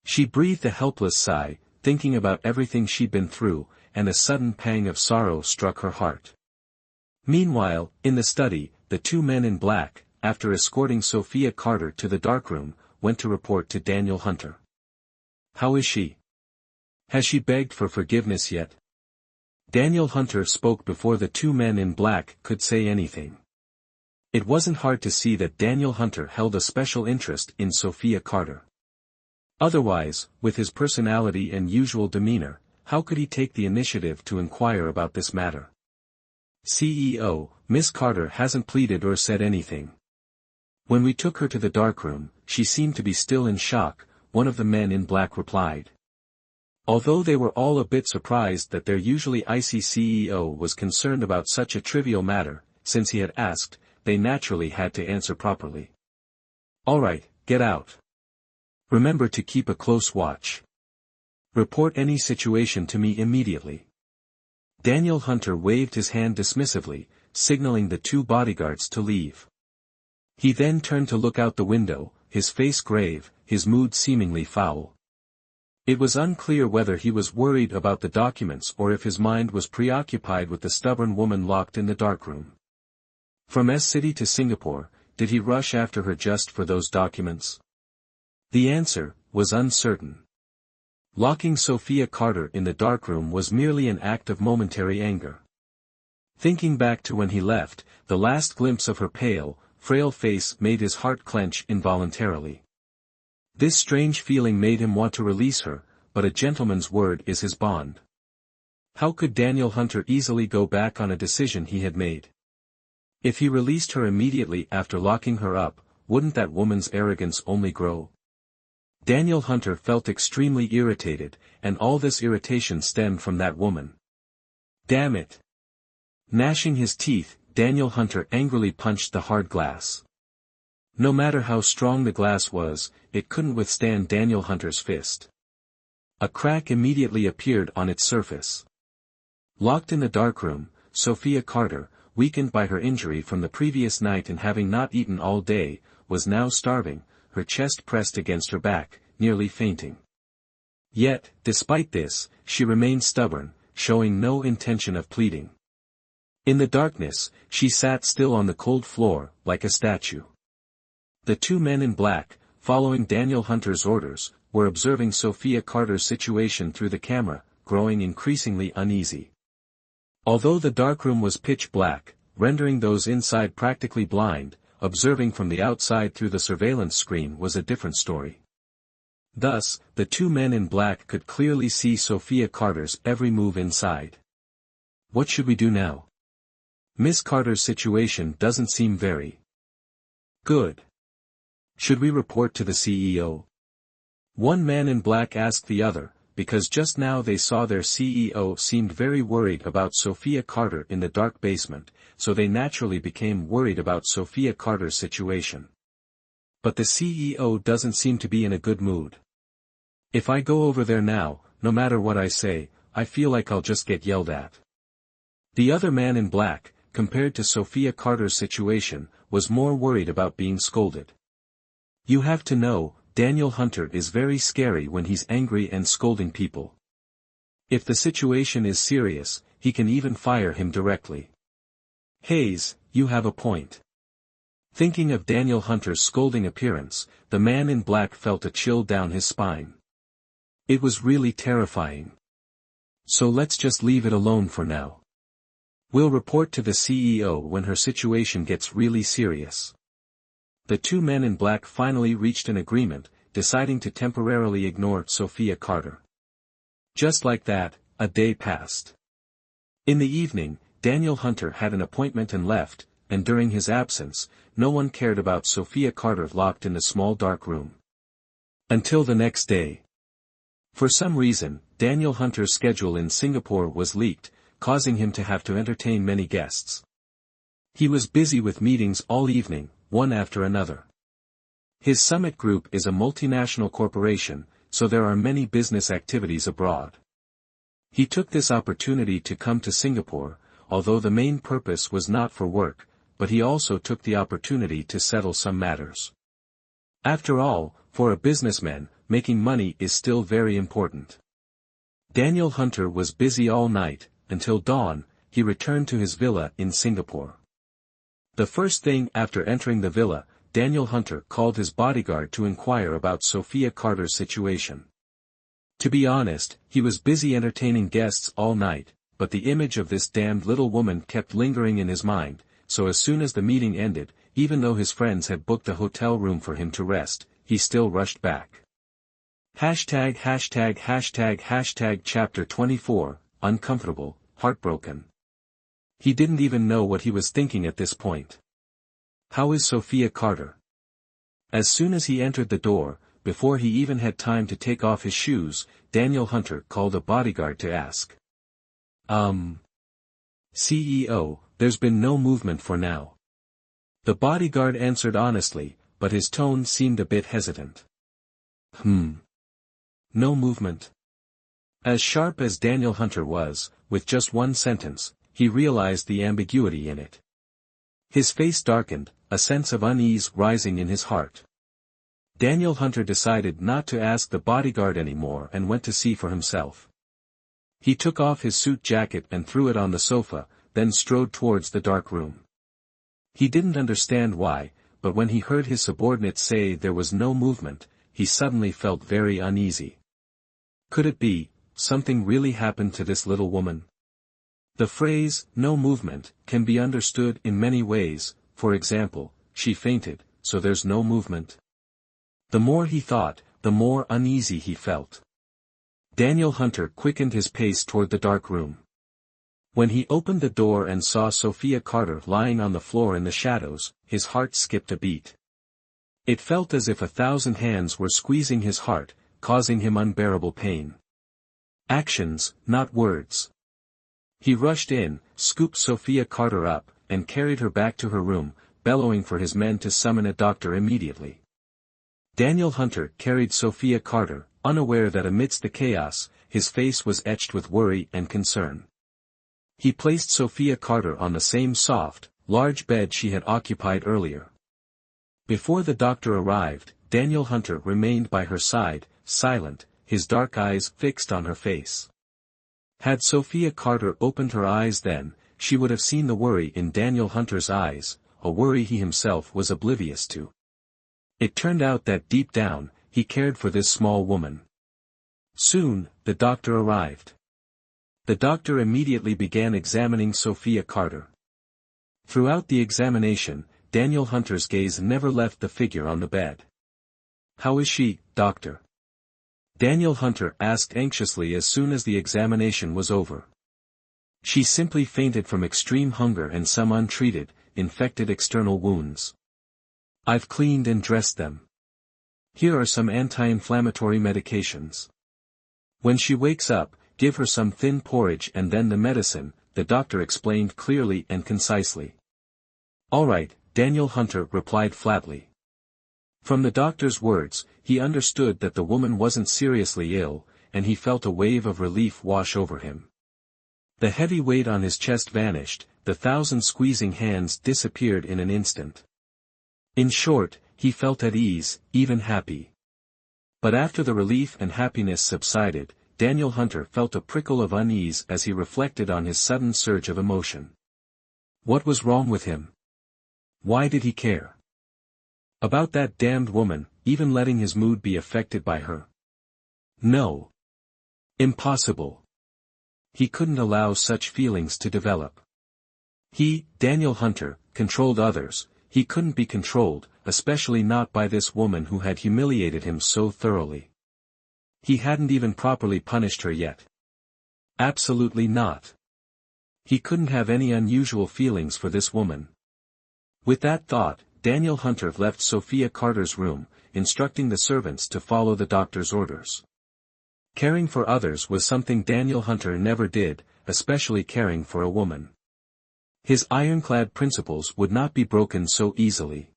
[SPEAKER 1] She breathed a helpless sigh, thinking about everything she'd been through, and a sudden pang of sorrow struck her heart. Meanwhile, in the study, the two men in black, after escorting Sophia Carter to the darkroom, went to report to Daniel Hunter. "How is she? Has she begged for forgiveness yet?" Daniel Hunter spoke before the two men in black could say anything. It wasn't hard to see that Daniel Hunter held a special interest in Sophia Carter. Otherwise, with his personality and usual demeanor, how could he take the initiative to inquire about this matter? "CEO, Miss Carter hasn't pleaded or said anything. When we took her to the darkroom, she seemed to be still in shock," one of the men in black replied. Although they were all a bit surprised that their usually icy CEO was concerned about such a trivial matter, since he had asked, they naturally had to answer properly. "All right, get out. Remember to keep a close watch. Report any situation to me immediately." Daniel Hunter waved his hand dismissively, signaling the two bodyguards to leave. He then turned to look out the window, his face grave, his mood seemingly foul. It was unclear whether he was worried about the documents or if his mind was preoccupied with the stubborn woman locked in the darkroom. From S-City to Singapore, did he rush after her just for those documents? The answer was uncertain. Locking Sophia Carter in the darkroom was merely an act of momentary anger. Thinking back to when he left, the last glimpse of her pale, frail face made his heart clench involuntarily. This strange feeling made him want to release her, but a gentleman's word is his bond. How could Daniel Hunter easily go back on a decision he had made? If he released her immediately after locking her up, wouldn't that woman's arrogance only grow? Daniel Hunter felt extremely irritated, and all this irritation stemmed from that woman. Damn it! Gnashing his teeth, Daniel Hunter angrily punched the hard glass. No matter how strong the glass was, it couldn't withstand Daniel Hunter's fist. A crack immediately appeared on its surface. Locked in the darkroom, Sophia Carter, weakened by her injury from the previous night and having not eaten all day, was now starving, her chest pressed against her back, nearly fainting. Yet, despite this, she remained stubborn, showing no intention of pleading. In the darkness, she sat still on the cold floor, like a statue. The two men in black, following Daniel Hunter's orders, were observing Sophia Carter's situation through the camera, growing increasingly uneasy. Although the darkroom was pitch black, rendering those inside practically blind, observing from the outside through the surveillance screen was a different story. Thus, the two men in black could clearly see Sophia Carter's every move inside. What should we do now? Miss Carter's situation doesn't seem very good. Should we report to the CEO? One man in black asked the other, because just now they saw their CEO seemed very worried about Sophia Carter in the dark basement, so they naturally became worried about Sophia Carter's situation. But the CEO doesn't seem to be in a good mood. If I go over there now, no matter what I say, I feel like I'll just get yelled at. The other man in black, compared to Sophia Carter's situation, was more worried about being scolded. You have to know, Daniel Hunter is very scary when he's angry and scolding people. If the situation is serious, he can even fire him directly. Hayes, you have a point. Thinking of Daniel Hunter's scolding appearance, the man in black felt a chill down his spine. It was really terrifying. So let's just leave it alone for now. We'll report to the CEO when her situation gets really serious. The two men in black finally reached an agreement, deciding to temporarily ignore Sophia Carter. Just like that, a day passed. In the evening, Daniel Hunter had an appointment and left, and during his absence, no one cared about Sophia Carter locked in the small dark room. Until the next day. For some reason, Daniel Hunter's schedule in Singapore was leaked, causing him to have to entertain many guests. He was busy with meetings all evening, one after another. His summit group is a multinational corporation, so there are many business activities abroad. He took this opportunity to come to Singapore, although the main purpose was not for work, but he also took the opportunity to settle some matters. After all, for a businessman, making money is still very important. Daniel Hunter was busy all night, until dawn. He returned to his villa in Singapore. The first thing after entering the villa, Daniel Hunter called his bodyguard to inquire about Sophia Carter's situation. To be honest, he was busy entertaining guests all night, but the image of this damned little woman kept lingering in his mind, so as soon as the meeting ended, even though his friends had booked a hotel room for him to rest, he still rushed back. Hashtag Chapter 24, Uncomfortable, Heartbroken. He didn't even know what he was thinking at this point. How is Sophia Carter? As soon as he entered the door, before he even had time to take off his shoes, Daniel Hunter called a bodyguard to ask. CEO, there's been no movement for now. The bodyguard answered honestly, but his tone seemed a bit hesitant. No movement. As sharp as Daniel Hunter was, with just one sentence, he realized the ambiguity in it. His face darkened, a sense of unease rising in his heart. Daniel Hunter decided not to ask the bodyguard anymore and went to see for himself. He took off his suit jacket and threw it on the sofa, then strode towards the dark room. He didn't understand why, but when he heard his subordinates say there was no movement, he suddenly felt very uneasy. Could it be, something really happened to this little woman? The phrase, no movement, can be understood in many ways. For example, she fainted, so there's no movement. The more he thought, the more uneasy he felt. Daniel Hunter quickened his pace toward the dark room. When he opened the door and saw Sophia Carter lying on the floor in the shadows, his heart skipped a beat. It felt as if 1,000 hands were squeezing his heart, causing him unbearable pain. Actions, not words. He rushed in, scooped Sophia Carter up, and carried her back to her room, bellowing for his men to summon a doctor immediately. Daniel Hunter carried Sophia Carter, unaware that amidst the chaos, his face was etched with worry and concern. He placed Sophia Carter on the same soft, large bed she had occupied earlier. Before the doctor arrived, Daniel Hunter remained by her side, silent, his dark eyes fixed on her face. Had Sophia Carter opened her eyes then, she would have seen the worry in Daniel Hunter's eyes, a worry he himself was oblivious to. It turned out that deep down, he cared for this small woman. Soon, the doctor arrived. The doctor immediately began examining Sophia Carter. Throughout the examination, Daniel Hunter's gaze never left the figure on the bed. "How is she, doctor?" Daniel Hunter asked anxiously as soon as the examination was over. "She simply fainted from extreme hunger and some untreated, infected external wounds. I've cleaned and dressed them. Here are some anti-inflammatory medications. When she wakes up, give her some thin porridge and then the medicine," the doctor explained clearly and concisely. "All right," Daniel Hunter replied flatly. From the doctor's words, he understood that the woman wasn't seriously ill, and he felt a wave of relief wash over him. The heavy weight on his chest vanished, the thousand squeezing hands disappeared in an instant. In short, he felt at ease, even happy. But after the relief and happiness subsided, Daniel Hunter felt a prickle of unease as he reflected on his sudden surge of emotion. What was wrong with him? Why did he care about that damned woman, even letting his mood be affected by her? No. Impossible. He couldn't allow such feelings to develop. He, Daniel Hunter, controlled others, he couldn't be controlled, especially not by this woman who had humiliated him so thoroughly. He hadn't even properly punished her yet. Absolutely not. He couldn't have any unusual feelings for this woman. With that thought, Daniel Hunter left Sophia Carter's room, instructing the servants to follow the doctor's orders. Caring for others was something Daniel Hunter never did, especially caring for a woman. His ironclad principles would not be broken so easily.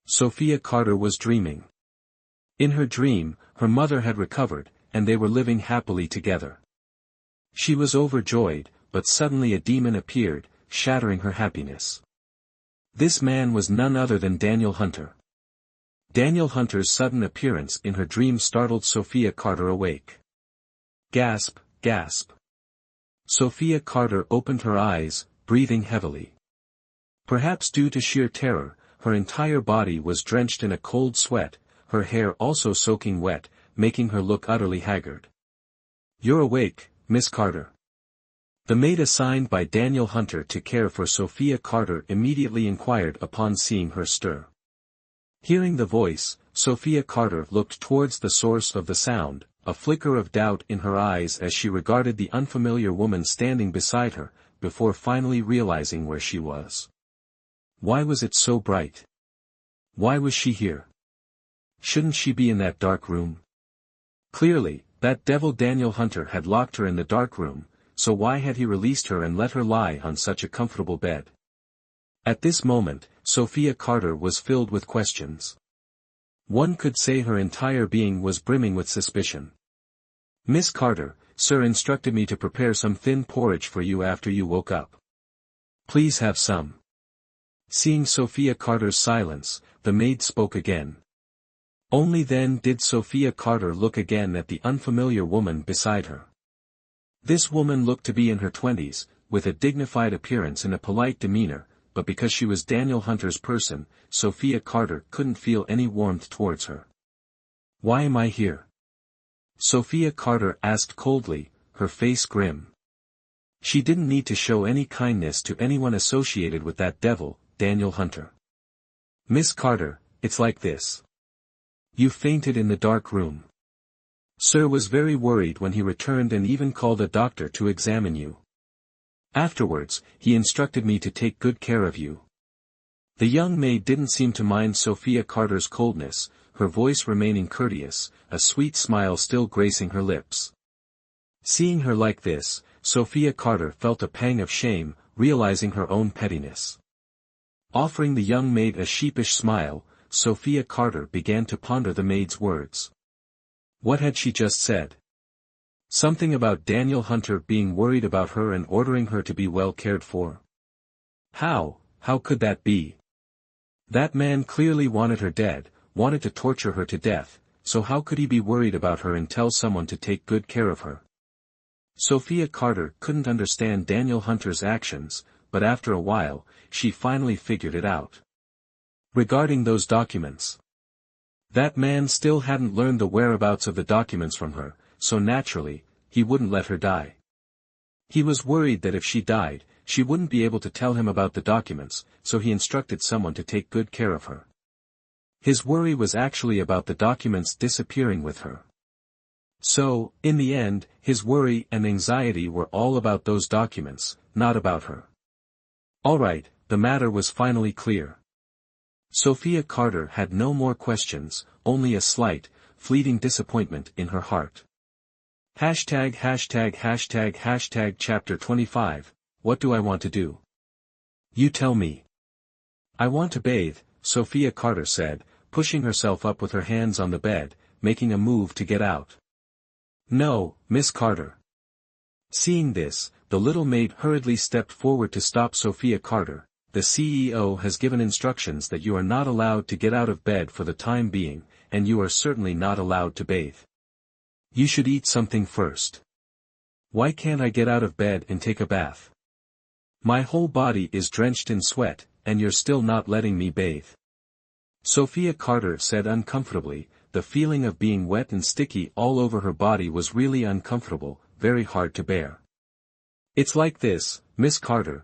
[SPEAKER 1] Sophia Carter was dreaming. In her dream, her mother had recovered, and they were living happily together. She was overjoyed, but suddenly a demon appeared, shattering her happiness. This man was none other than Daniel Hunter. Daniel Hunter's sudden appearance in her dream startled Sophia Carter awake. Gasp, gasp. Sophia Carter opened her eyes, breathing heavily. Perhaps due to sheer terror, her entire body was drenched in a cold sweat, her hair also soaking wet, making her look utterly haggard. "You're awake, Miss Carter." The maid assigned by Daniel Hunter to care for Sophia Carter immediately inquired upon seeing her stir. Hearing the voice, Sophia Carter looked towards the source of the sound, a flicker of doubt in her eyes as she regarded the unfamiliar woman standing beside her, before finally realizing where she was. Why was it so bright? Why was she here? Shouldn't she be in that dark room? Clearly, that devil Daniel Hunter had locked her in the dark room, so why had he released her and let her lie on such a comfortable bed? At this moment, Sophia Carter was filled with questions. One could say her entire being was brimming with suspicion. "Miss Carter, sir instructed me to prepare some thin porridge for you after you woke up. Please have some." Seeing Sophia Carter's silence, the maid spoke again. Only then did Sophia Carter look again at the unfamiliar woman beside her. This woman looked to be in her 20s, with a dignified appearance and a polite demeanor, but because she was Daniel Hunter's person, Sophia Carter couldn't feel any warmth towards her. "Why am I here?" Sophia Carter asked coldly, her face grim. She didn't need to show any kindness to anyone associated with that devil, Daniel Hunter. "Miss Carter, it's like this. You fainted in the dark room. Sir was very worried when he returned and even called a doctor to examine you. Afterwards, he instructed me to take good care of you." The young maid didn't seem to mind Sophia Carter's coldness, her voice remaining courteous, a sweet smile still gracing her lips. Seeing her like this, Sophia Carter felt a pang of shame, realizing her own pettiness. Offering the young maid a sheepish smile, Sophia Carter began to ponder the maid's words. What had she just said? Something about Daniel Hunter being worried about her and ordering her to be well cared for. How could that be? That man clearly wanted her dead, wanted to torture her to death, so how could he be worried about her and tell someone to take good care of her? Sophia Carter couldn't understand Daniel Hunter's actions, but after a while, she finally figured it out. Regarding those documents. That man still hadn't learned the whereabouts of the documents from her, so naturally, he wouldn't let her die. He was worried that if she died, she wouldn't be able to tell him about the documents, so he instructed someone to take good care of her. His worry was actually about the documents disappearing with her. So, in the end, his worry and anxiety were all about those documents, not about her. Alright, the matter was finally clear. Sophia Carter had no more questions, only a slight, fleeting disappointment in her heart. Chapter 25, What do I want to do? You tell me. I want to bathe, Sophia Carter said, pushing herself up with her hands on the bed, making a move to get out. No, Miss Carter. Seeing this, the little maid hurriedly stepped forward to stop Sophia Carter. The CEO has given instructions that you are not allowed to get out of bed for the time being, and you are certainly not allowed to bathe. You should eat something first. Why can't I get out of bed and take a bath? My whole body is drenched in sweat, and you're still not letting me bathe. Sophia Carter said uncomfortably. The feeling of being wet and sticky all over her body was really uncomfortable, very hard to bear. It's like this, Miss Carter,